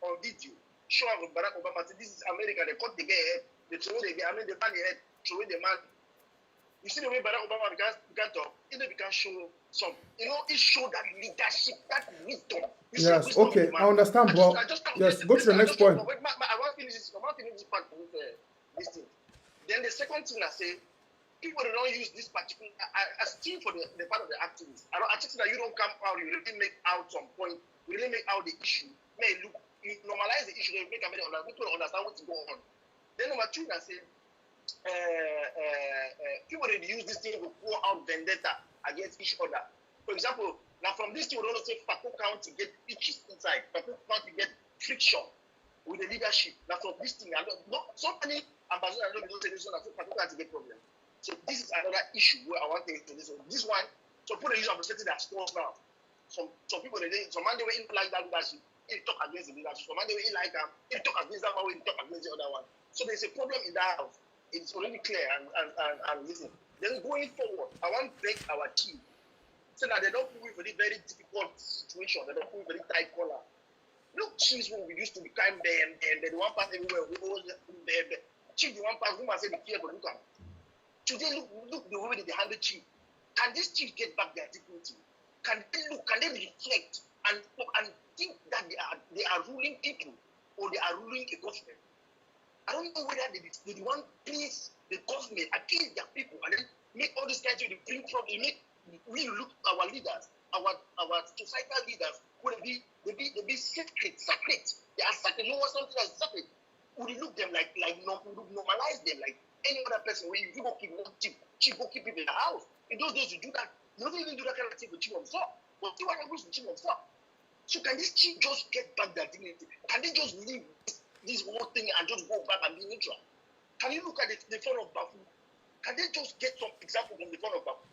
on video. Show of Barack Obama say this is America. They cut the guy head. They throw the guy. I mean the man head. Throw the man. You see the way Barack Obama began talk. It began show some. It showed that leadership, that wisdom. Yes. Wisdom Okay. I understand, bro. Yes. Go to the next point. I want to finish this. I want to finish this part with this thing. Then the second thing I say. People don't use this particular as still for the part of the activists. I think that you don't come out, you really make out some point, you really make out the issue. You normalize the issue, you make people understand what's going on. Then number two, I say people that use this thing to pour out vendetta against each other. For example, now from this thing, we don't say Fako County get pitches inside, Fako County get friction with the leadership. Now from this thing, so many ambassadors don't say this one, Fako County get problem. So this is another issue where I want to get to this one. This one, so put a use of setting their scores now. Some people some man they were in like that leadership, they talk against the leadership. Some man they were in like they talk against that one, they talk against the other one. So there's a problem in that house. It's already clear and listen. Then going forward, I want to beg our team so that they don't put for this very difficult situation, they don't put very tight collar. Look, chiefs when we used to be kind and the one pass everywhere, we always chief the one pass, who must say be careful, look at. Today, look the way they handle chief. Can this chief get back their dignity? Can they reflect and think that they are ruling people or they are ruling a government? I don't know whether they want to please the government against their people and then make all these guys to bring problem. We look at our leaders, our societal leaders, who they be sacred. They are sacred. No one something that's sacred. We look them like normalize them like any other person where you go keep one chief go keep people in the house. In those days you do that, you don't even do that kind of thing with chief of staff. But you want to go to chief of staff. So can this chief just get back their dignity? Can they just leave this whole thing and just go back and be neutral? Can you look at the front of Baku? Can they just get some example from the front of Baku?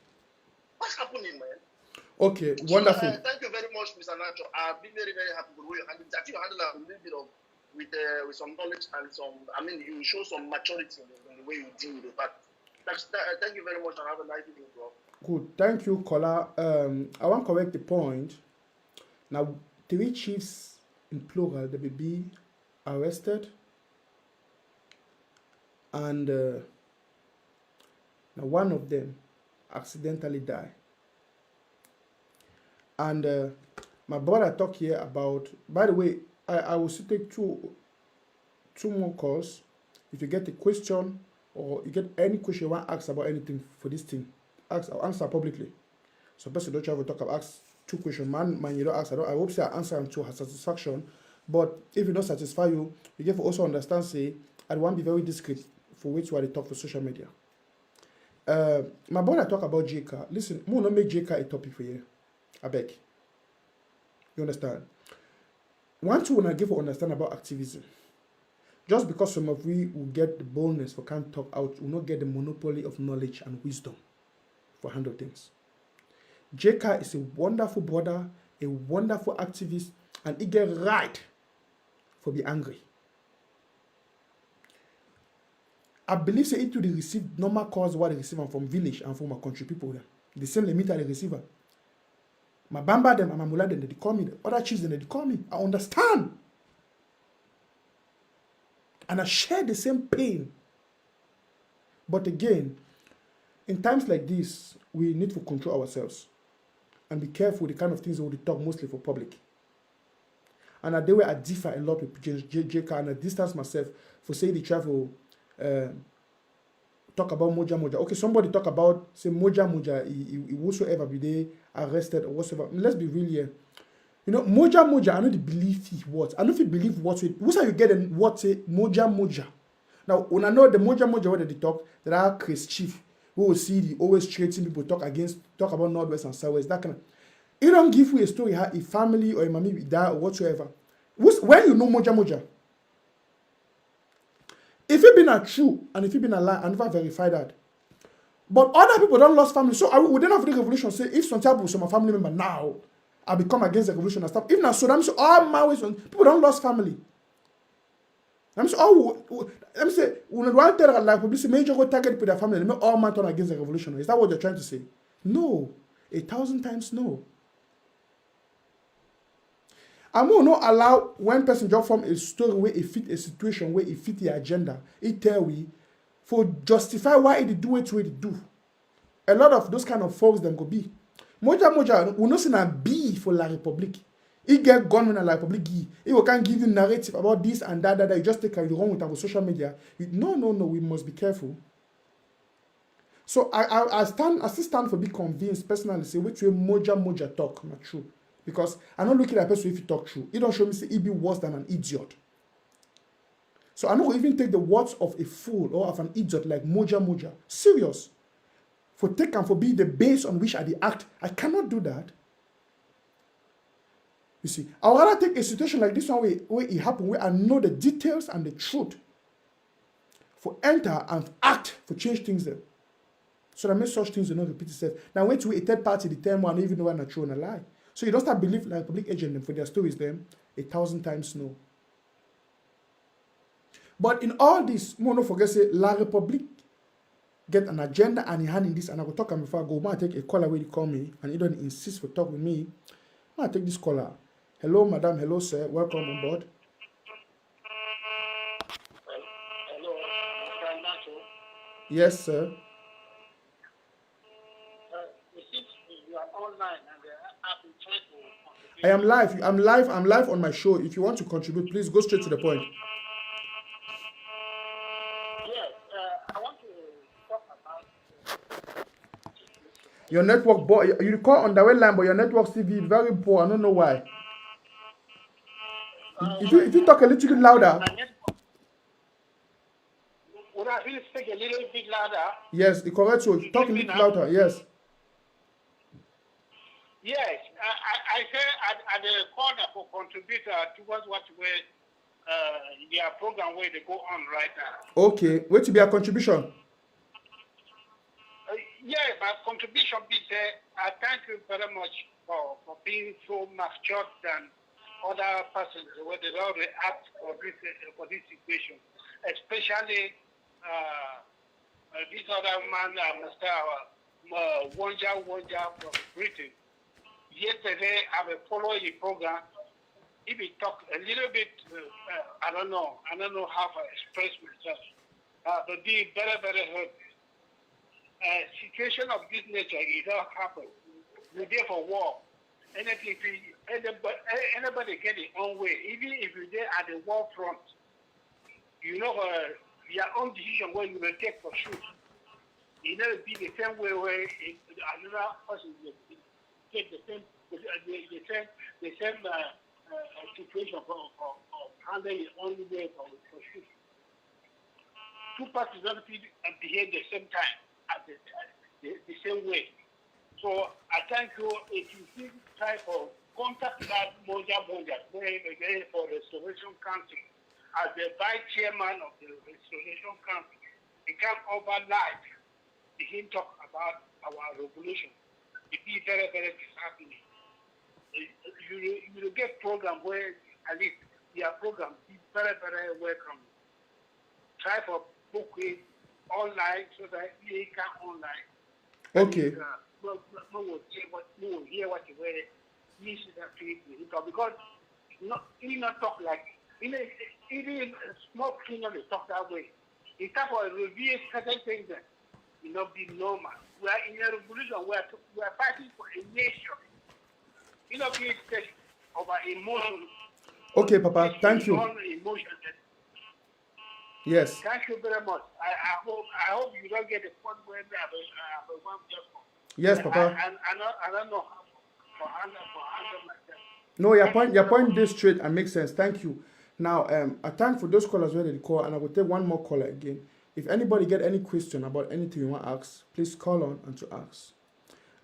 What's happening, man? Okay, wonderful. So, thank you very much, Mr. Nanchop. I've been very, very happy with the way you handle it. I think you handle a little bit of with some knowledge and you show some maturity in the way you deal with it. But thank you very much and have a nice evening, bro. Good. Thank you, Kola. I want to correct the point. Now, 3 chiefs in plural, they will be arrested. And now one of them accidentally died. And my brother talked here about, by the way, I will still take two more calls. If you get a question or you get any question you want to ask about anything for this thing, answer publicly. So person don't try to talk about ask 2 questions. Man, you don't ask. I hope say I answer them to her satisfaction. But if it don't satisfy you, you get to also understand say I want to be very discreet for which way they talk for social media. My brother talk about JK. Listen, we will not make JK a topic for you. I beg. You understand? One thing when I give to understand about activism, just because some of we will get the boldness for can't talk out, will not get the monopoly of knowledge and wisdom for handle things. JK is a wonderful brother, a wonderful activist, and he get right for be angry. I believe say it will receive normal calls what they receive from village and from my country people there. The same limit they receive. My Bamba them and my Mula them, they call me. The other chiefs them, they call me. I understand. And I share the same pain. But again, in times like this, we need to control ourselves and be careful with the kind of things that we talk mostly for public. And at the way I differ a lot with JK, and I distance myself for saying the travel talk about Moja Moja. Okay, somebody talk about say Moja Moja, he whatsoever be they arrested or whatsoever. Let's be real here. You know, Moja Moja, I know the belief he what. I know if you believe what it. What's how you get and what say Moja Moja. Now, when I know the Moja Moja where they talk, there are Chris Chief who will see the always treating people talk about Northwest and Southwest, that kind of. It don't give you a story how a family or a mommy die or whatsoever. When you know Moja Moja, if it been a true and if it been a lie, I never verify that. But other people don't lost family. So we don't have the revolution say if some type of some family member now I become against the revolution and stuff. If not so, I'm so all my ways people don't lost family. I'm so let me say when one tell like publicity major go target with their family, they make all man turn against the revolution. Is that what they're trying to say? No. 1,000 times no. I'm will not allow when person just form a story where it fit a situation where it fit the agenda. It tell we for justify why it do it way they do. A lot of those kind of folks then go be. Moja Moja will not say a B for La Republique. He get gunmen at La Republique. He will can give you narrative about this and that. You just take it wrong with our social media. No. We must be careful. So I still stand for be convinced personally. Say which way Moja talk not true. Because I'm not looking at a person if he talk true. He don't show me say he be worse than an idiot. So I'm not even take the words of a fool or of an idiot like Moja. Serious. For take and for be the base on which I act. I cannot do that. You see, I would rather take a situation like this one where it happened, where I know the details and the truth. For enter and act for change things there. So that make such things do not repeat itself. Now wait to a third party determine one even know when I true and a lie. So you don't start believe like public agent them for their stories them 1,000 times no. But in all this, no forget say La Republique get an agenda and he hand in this, and I will talk and before I go. I take a caller where he call me and he don't insist for talk with me. I take this caller. Hello, madam. Hello, sir. Welcome on board. Hello, Mr. Nanchop. Yes, sir. Since you are online and I've been trying to contribute. I am live. I'm live on my show. If you want to contribute, please go straight to the point. Yes, I want to talk about your network, boy. You call on the way line, but your network still be very poor. I don't know why. If you talk a little bit louder. Would I really speak a little bit louder? Yes, the correct. So talk a little louder. Yes. Yes, I say at the corner for contributor towards what way their program where they go on right now. Okay, wait to be a contribution. Yeah, my contribution be there. I thank you very much for being so matured than other persons where they don't react for this situation, especially this other man, Mr. Wonja from Britain. Yesterday, I will follow the program. If we talk a little bit, I don't know how to express myself, but be very, very hurt. Situation of this nature, it don't happen. We're there for war. Anything, anybody get their own way. Even if you're there at the war front, you know your own decision where you will take for sure. It never be the same way where another person will take the same situation for handling your own way for sure. Two parties don't behave the same time at the same way. So I thank you if you see type of contact that Moja for Restoration Council as the vice chairman of the Restoration Council. He can over live. He can talk about our revolution. It be very, very disheartening. You will get program where at least your program is very, very welcome. Try for book it online so that you can online. Okay. No will hear what you wear. You should have treated because he not talk like You know, even a small kingdom they talk that way. It's time for a review certain things that be normal. We are in a revolution. We are fighting for a nation. Being taken over emotion. Okay, Papa, thank you. Emotion. Yes. Thank you very much. I hope you don't get the point where I have a one just for. Yes, Papa. I don't know how for answer myself. No, your point is straight and makes sense. Thank you. Now, I thank for those callers where they call, and I will take one more caller again. If anybody get any question about anything you want to ask, please call on and to ask.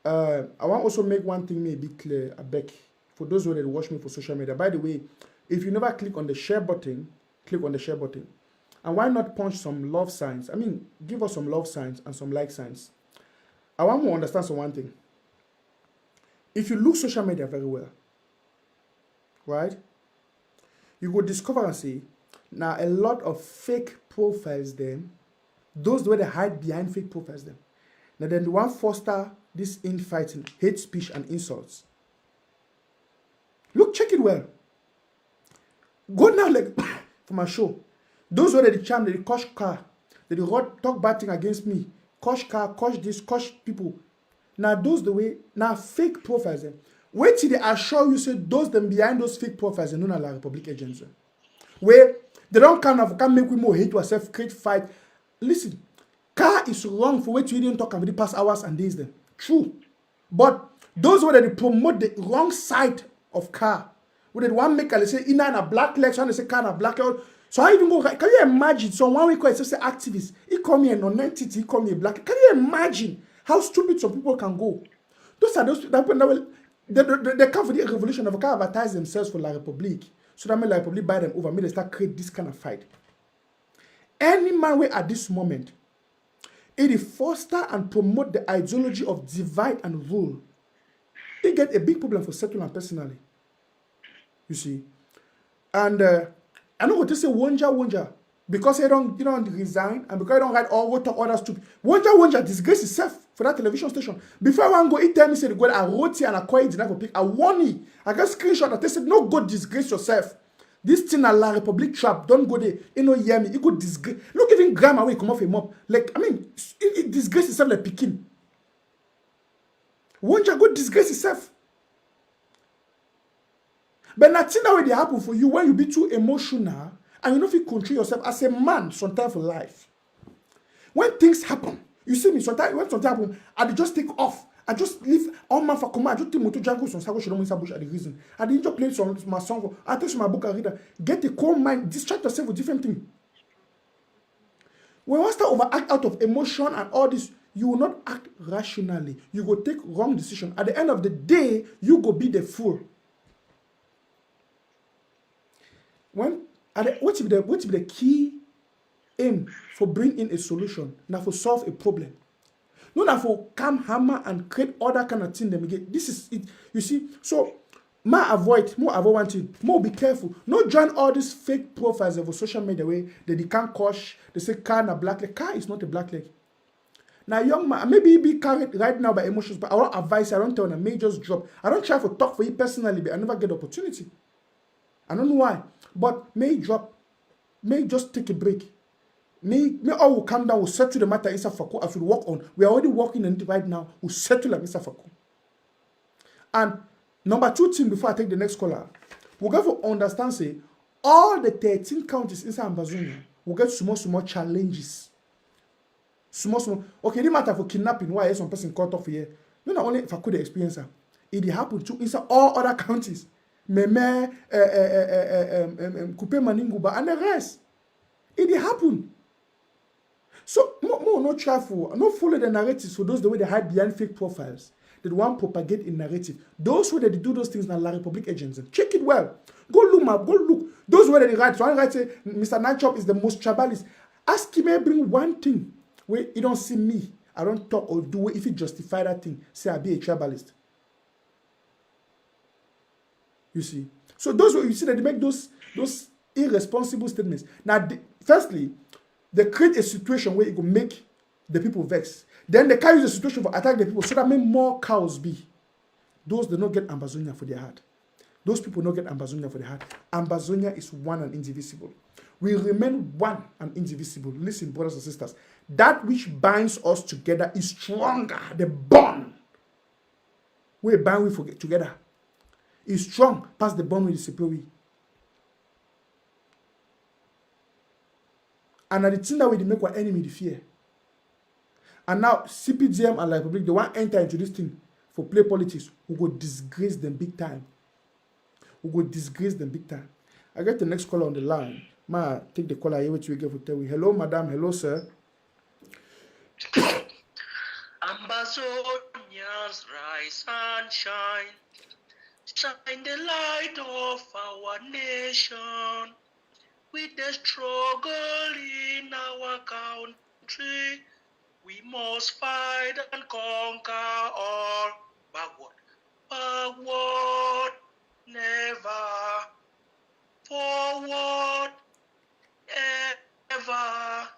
I want also make one thing maybe clear, I beg, for those who watch me for social media. By the way, if you never click on the share button, click on the share button. And why not punch some love signs? I mean, give us some love signs and some like signs. I want to understand one thing. If you look social media very well, right, you will discover and see now a lot of fake profiles them, those where they hide behind fake profiles them. Now then the one foster this infighting, hate speech and insults. Look, check it well. Go now like for my show. Those were the charm, they coach car, they talk bad thing against me, coach car, coach this, coach people. Now those the way, now fake profiles them. Wait till they assure you say those them behind those fake profiles and known as La Republic agents. Where they don't can make we more hate yourself, create fight. Listen, car is wrong for what you didn't talk about the past hours and days then. True. But those where they promote the wrong side of car, where they want make they say in a black leg, so they say car a black leg. So I even go, can you imagine? So one week, it's just an activist. He call me a non-entity, he call me a black. Can you imagine how stupid some people can go? Those are those people that will, they come for the revolution of can advertise themselves for La Republique. So that means La Republique buy them over. May they start create this kind of fight. Any man way at this moment, it foster and promote the ideology of divide and rule. It get a big problem for settlement personally. You see, and I know what to say, wonja, because you don't resign, and because you don't write all what talk others to wonja disgrace itself for that television station. Before I want to go, he tell me say the God I wrote here and I call it for pick. I warn you. I got screenshot that they said no go disgrace yourself. This thing a La Republic trap, don't go there. You know hear me. You go disgrace. Look even grammar way come off a mop. Like I mean, it disgrace itself like picking. Wonja go disgrace itself. But nothing that way they happen for you when you be too emotional and you don't feel control yourself as a man sometimes for life. When things happen, you see me sometimes when something happen, I just take off. I just leave all man for command. I just take motor jungle some sago should not bush at the reason. I didn't just play some my song. I take my book and read. Get a calm mind. Distract yourself with different things. When you start overact out of emotion and all this, you will not act rationally. You will take wrong decision. At the end of the day, you go be the fool. What be the key aim for bringing a solution? Now for solve a problem. No, now for come hammer and create other kind of thing them again. This is it. You see, so more avoid one thing. More be careful. Not join all these fake profiles of social media where they can't coach. They say car na black leg. Car is not a black leg. Now young man, maybe he be carried right now by emotions, but I don't advise. I don't tell him. May just drop. I don't try to talk for you personally, but I never get opportunity. I don't know why. But may drop, may just take a break. May all will come down, we'll settle the matter inside Fako as we work on. We are already working on it right now. We'll settle it inside Fako. And number 2 thing before I take the next caller, we'll get to understand, say, all the 13 counties inside Ambazonia will get small challenges. Small. Okay, it matter for kidnapping, why some person caught off here. No, not only Fako the experiencer. It happened too inside all other counties. Meme, Coupe Maninguba, and the rest. It happen. So, more not try for, not follow the narratives for those the way they hide behind fake profiles. They want propagate in narrative. Those who they do those things now, La Republic agents. Check it well. Go look. Those who they write. So I write say Mr. Nanchop is the most tribalist. Ask him bring one thing where you don't see me. I don't talk or do it if you justify that thing. Say I be a tribalist. You see, so those you see that they make those irresponsible statements. Now, firstly, they create a situation where it will make the people vex. Then they carry the situation for attack the people so that make more cows be. Those do not get Ambazonia for their heart. Those people don't get Ambazonia for the heart. Ambazonia is one and indivisible. We remain one and indivisible. Listen, brothers and sisters. That which binds us together is stronger. The bond we bind we forget together is strong past the bond we separate. And at the thing that we make our enemy the fear. And now CPDM and La Republic, they want to enter into this thing for play politics. We go disgrace them big time. We go disgrace them big time. I get the next caller on the line. Ma, take the caller here, which we get for tell you. Hello, madam. Hello, sir. Ambazonians rise and shine. Shine the light of our nation. With the struggle in our country, we must fight and conquer all. Backward, backward, never. Forward, ever.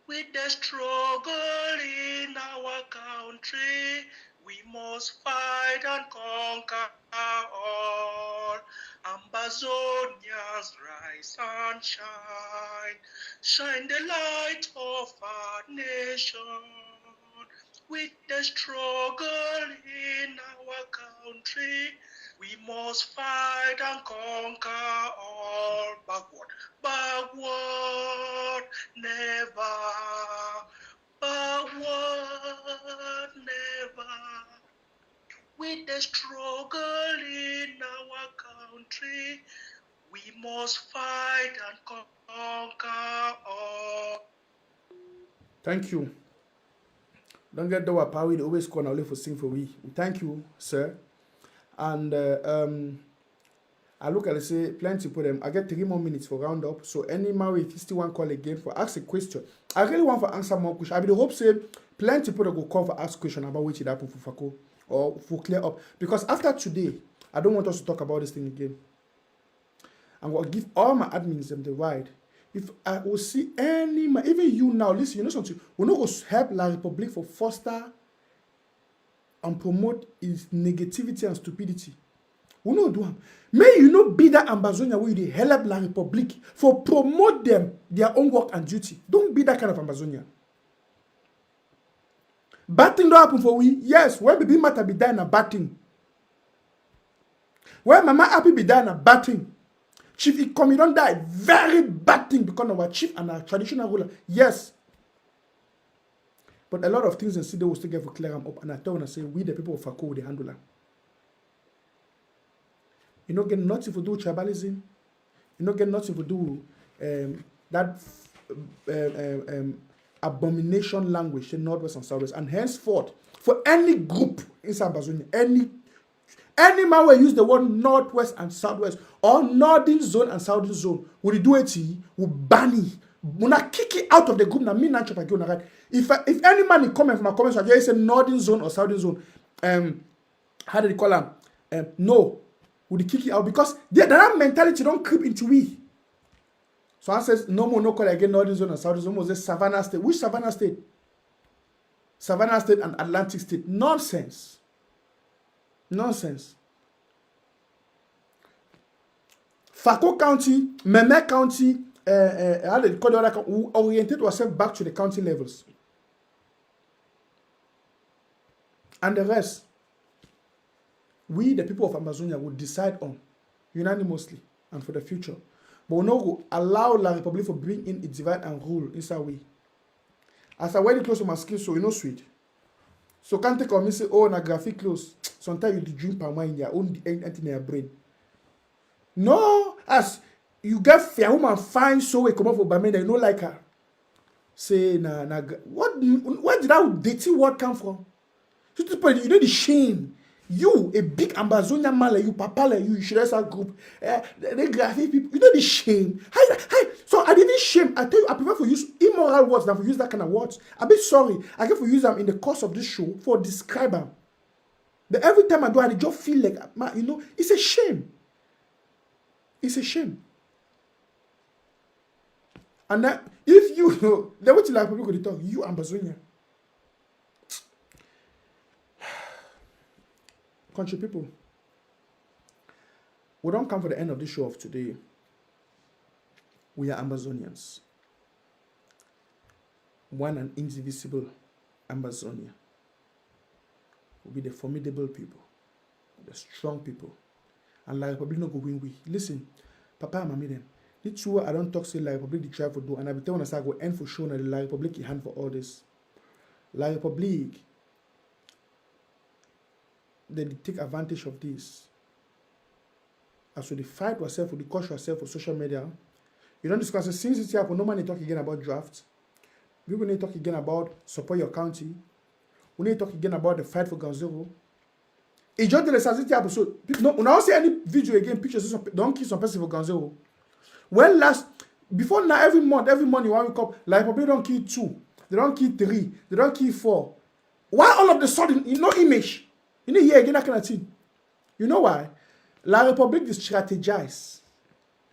With the struggle in our country, we must fight and conquer all. Ambazonians rise and shine. Shine the light of our nation. With the struggle in our country, we must fight and conquer all. Backward, backward, never. Backward, never. With the struggle in our country, we must fight and conquer all. Thank you. Don't get the power. We always call now for sing for we. Thank you, sir. And I look at it, say plenty put them. I get 3 more minutes for round up. So any man if you still want call again for ask a question. I really want to answer more questions. I be the hope say plenty people go call for ask question about which it happened for Fako or for clear up. Because after today, I don't want us to talk about this thing again. I'm gonna give all my admins them the right. If I will see any man, even you now, listen, you know something, we not go help La Republic for foster and promote his negativity and stupidity. We not do them. May you not be that Ambazonia where you help La Republic for promote them their own work and duty. Don't be that kind of Ambazonia. Bad thing don't happen for we. Yes, when baby matter be dying a bad thing. When mama happy be dying a bad thing. Chief Ikomi don't die. Very bad thing because of our chief and our traditional ruler. Yes. But a lot of things in Sida will still get for clear them up. And I tell and say, we the people of Fako, the handler. You don't get nothing to do with tribalism. You don't get nothing to do that abomination language in Northwest and Southwest. And henceforth, for any group in Ambazonia, any man will use the word Northwest and Southwest or Northern Zone and Southern Zone, will do it, will ban it. Will not kick it out of the group. Now, me Nanchop again, right? If any man is coming from a comment, I say Northern Zone or Southern Zone, how do they call them? No, would kick it out because that mentality don't creep into we. So I says no more, no call again Northern Zone and Southern Zone. Was this Savannah State? Which Savannah State? Savannah State and Atlantic State. Nonsense. Nonsense. Fako County, Meme County, how they call the other county, we oriented ourselves back to the county levels. And the rest, we, the people of Ambazonia, will decide on unanimously and for the future. But we no allow La Republic to bring in its divide and rule inside we. As I wear it close to my skin, so you know sweet. So can't take on me say, oh, na graphic close. Sometimes you drink palm wine in your own anything in your brain. No, as you get fair woman fine so we come up for Bamenda, you know like her. Say where did that dating word come from? You know the shame. You, a big Ambazonia man like you, papa like you should have a group. The graphic people, you know the shame. Hi. So I didn't shame. I tell you, I prefer to use immoral words than to use that kind of words. I'm a bit sorry. I get to use them in the course of this show for describe them. But every time I do, I just feel like, you know, it's a shame. It's a shame. And that if you, then what you like people could talk, you Ambazonia. Country people, we don't come for the end of the show of today. We are Ambazonians. One and indivisible Ambazonia. Will be the formidable people, the strong people. And La Republic no go win we. Listen, Papa and Mommy them. The two I don't talk say La Republic the try for do, and I be telling us I go end for show na the La Republic hand for all this. La Republic, they take advantage of this. As we fight ourselves, we coach ourselves for social media. You don't discuss it since it's happened. No man talk again about drafts. We need to talk again about support your county. We need to talk again about the fight for Ground Zero. It's just the sensitivity episode. No, we don't see any video again, pictures, don't kill some person for Ground Zero. Well, before now, every month you want to come, like probably don't kill 2, they don't kill 3, they don't kill 4. Why all of the sudden, no image? You know, here again, that kind of thing. You know why? La Republic is strategize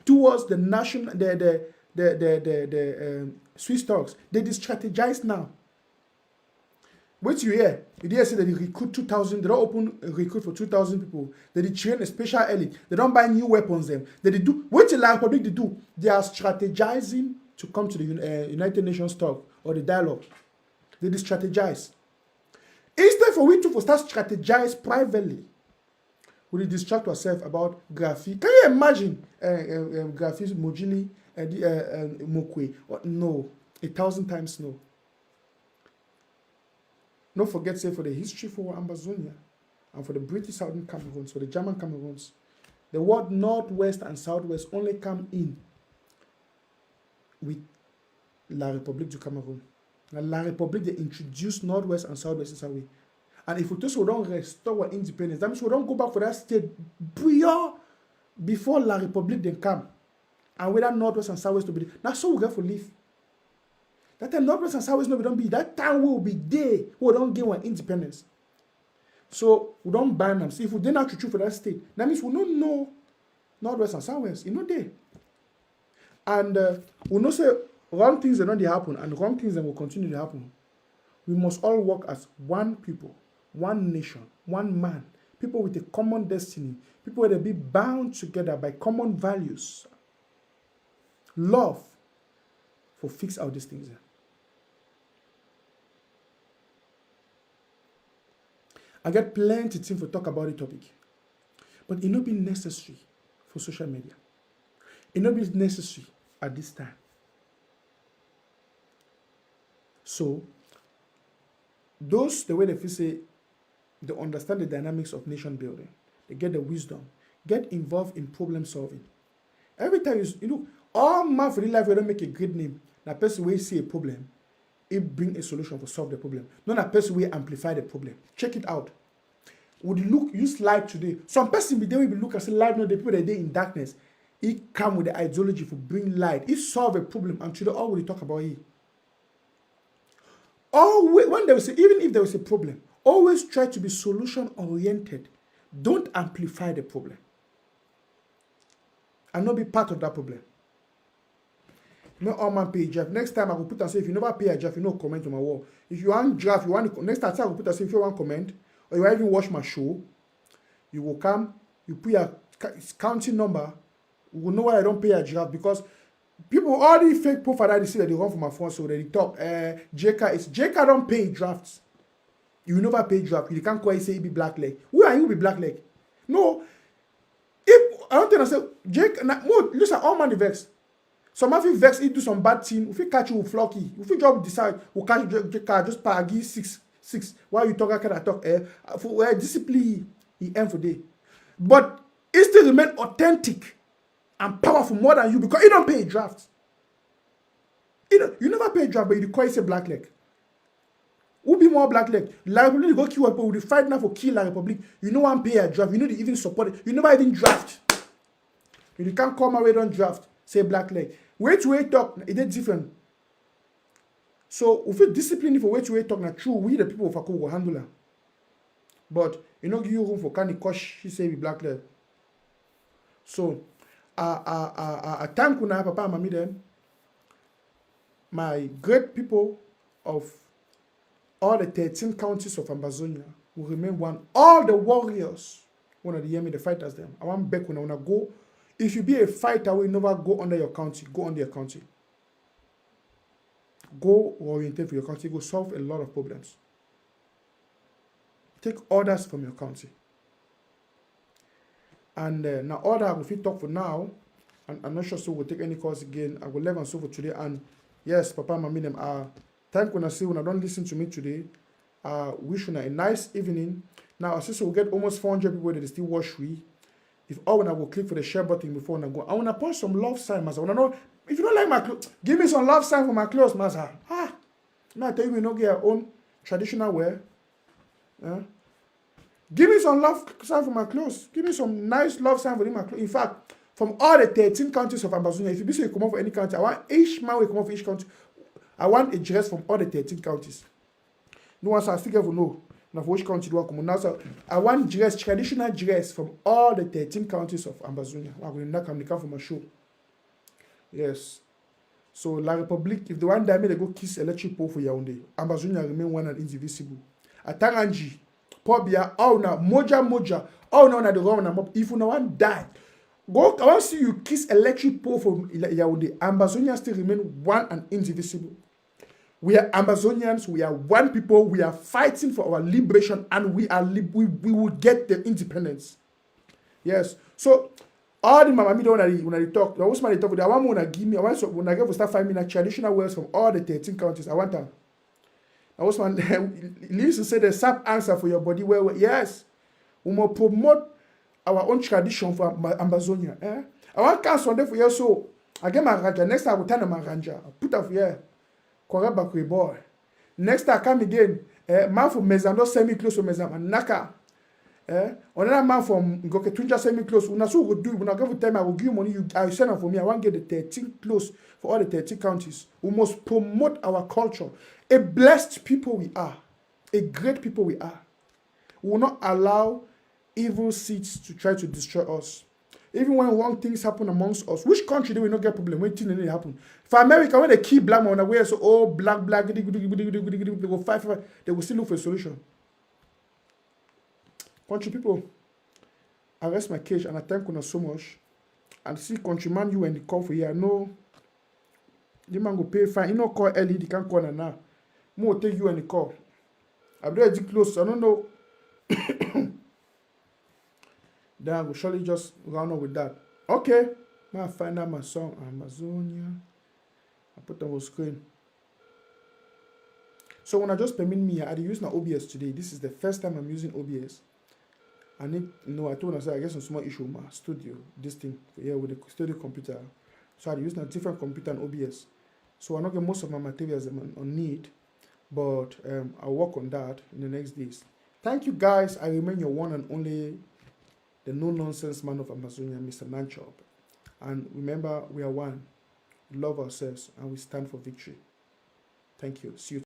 towards the national, the Swiss talks. They strategize now. Wait till you hear. You did say that they recruit 2,000. They don't open a recruit for 2,000 people. They train a special elite. They don't buy new weapons. They do. Wait till La Republic they do. They are strategizing to come to the United Nations talk or the dialogue. They strategize. Instead for we to start strategize privately, we distract ourselves about Graphi. Can you imagine Graphi's Mojili and Mokwe? No, 1,000 times no. Don't forget, say, for the history for Ambazonia and for the British Southern Cameroons, for the German Cameroons, the word Northwest and Southwest only come in with La République du Cameroun. La République, they introduced Northwest and Southwest in some way. And if we just don't restore our independence, that means we don't go back for that state before La République then come. And whether Northwest and Southwest to be there. Now, so we get for live. That time Northwest and Southwest no we don't be. That time we will be there. We don't get our independence. So we don't ban them. See, if we didn't have to choose for that state, that means we don't know Northwest and Southwest. You know there. And we know say wrong things that don't happen and wrong things that will continue to happen. We must all work as one people, one nation, one man, people with a common destiny, people that be bound together by common values, love, for fix out these things. I get plenty of things to talk about the topic, but it not be necessary for social media. It not be necessary at this time. So, those, the way they feel say, they understand the dynamics of nation building. They get the wisdom. Get involved in problem solving. Every time you know, all man for the life, we don't make a great name. Now, person will see a problem, it bring a solution to solve the problem. Not a person will amplify the problem. Check it out. Would you use light today? Some person be there will be look and say light, no, the people that they in darkness. It come with the ideology for bring light. It solve a problem, and today all we talk about it. Always, when there was even if there was a problem, always try to be solution oriented. Don't amplify the problem, and not be part of that problem. Not all man pay draft. Next time I will put and say if you never pay a draft, you know comment on my wall. If you want draft, you want next time I will put and say if you want comment or you want even watch my show, you will come. You put your counting number. We will know why I don't pay a draft because people all the fake profile that they see that they run for my phone so they talk. JK don't pay drafts. You will never pay draft. You can't quite say it be black leg. Who are you be black leg? No. If I don't think I say JK listen all man the vex. Some of you vex, he do some bad thing. If we catch you, flocky. If we job decide, we'll catch you, just pagi 6. Why you talk? I can talk? For discipline, he end for day. But it still remain authentic and powerful more than you because you don't pay a draft. You never pay a draft, but you call it a black leg. Who be more black leg? La Republic go kill people. We fight now for kill La Republic. You know one pay a draft. You know they even support it. You never even draft. You can't come away don't draft. Say black leg. Way to way talk, it is different. So if you discipline for way to way talk, na true, we the people of Akko will handle her. But you know give you room for kind of cosh, she say be black leg. So I thank you now, Papa and Mommy them. My great people of all the 13 counties of Ambazonia will remain one. All the warriors One of the hear me, the fighters them. I want back when I wanna go. If you be a fighter, we never go under your county. Go under your county. Go orientate for your county. Go solve a lot of problems. Take orders from your county. And now order I will fit talk for now. And I'm not sure so we'll take any calls again. I will leave and so for today. And yes, Papa Mami them thank when I see when I don't listen to me today. Wish you a nice evening. Now I see so we'll get almost 400 people that still watch we. If all when I will click for the share button before I go. I wanna post some love sign, Master. I wanna know if you don't like my clothes, give me some love sign for my clothes, Master. Now I tell you we don't get our own traditional wear. Give me some love sign for my clothes. Give me some nice love sign for my clothes. In fact, from all the 13 counties of Ambazonia, if you be so you come out for any county, I want each man will come out for each county. I want a dress from all the 13 counties. No one I still ever know. Now for which country do I come now? So I want dress, traditional dress from all the 13 counties of Ambazonia. I'm going to come for my show. Yes. So La Republique, if the one day they go kiss electric pole for Yaoundé, Ambazonia remain one and indivisible. Atanganji, Pobia, oh na moja, oh no na the wrong na if you no one die. Go, I want to see you kiss electric pole for Yaoundé. Ambazonia still remain one and indivisible. We are Ambazonians, we are one people, we are fighting for our liberation, and we will get the independence. Yes. So all the mama when I talk, the Osman talk, I want to give me, I want to when I get to start finding me traditional words from all the 13 countries. I want them. I Osman used to say the sap answer for your body where yes, we must promote our own tradition for Ambazonia. I want cancel on there for you, so I get my ranger. Next time I will turn my ranger. I put up here. Boy. Next time I come again, man from Mezam don't send me close to Mezam and Naka. Another man from Goketunja send me close. Una so go do when I go for time I will give you money. I send them for me. I want to get the 13 close for all the 13 counties. We must promote our culture. A blessed people we are. A great people we are. We will not allow evil seeds to try to destroy us. Even when wrong things happen amongst us, which country do we not get problem when things happen? For America, when they keep black man away, so black, they will fight, they will still look for a solution. Country people, I rest my case and I thank you so much. And see countryman you when they call for here. I know the man go pay fine. You know call early, they can't call now. More take you and the call. I'm ready close. I don't know. Then I will surely just round up with that. Okay. Now I find out my song, Ambazonia. I put on the screen. So when I just permit me, I use my OBS today. This is the first time I'm using OBS. I need, I told myself I get some small issue with my studio, this thing, here with the studio computer. So I use a different computer and OBS. So I not get most of my materials on need, but I'll work on that in the next days. Thank you guys. I remain your one and only, the no-nonsense man of Ambazonia, Mr. Nanchop. And remember, we are one. We love ourselves and we stand for victory. Thank you. See you.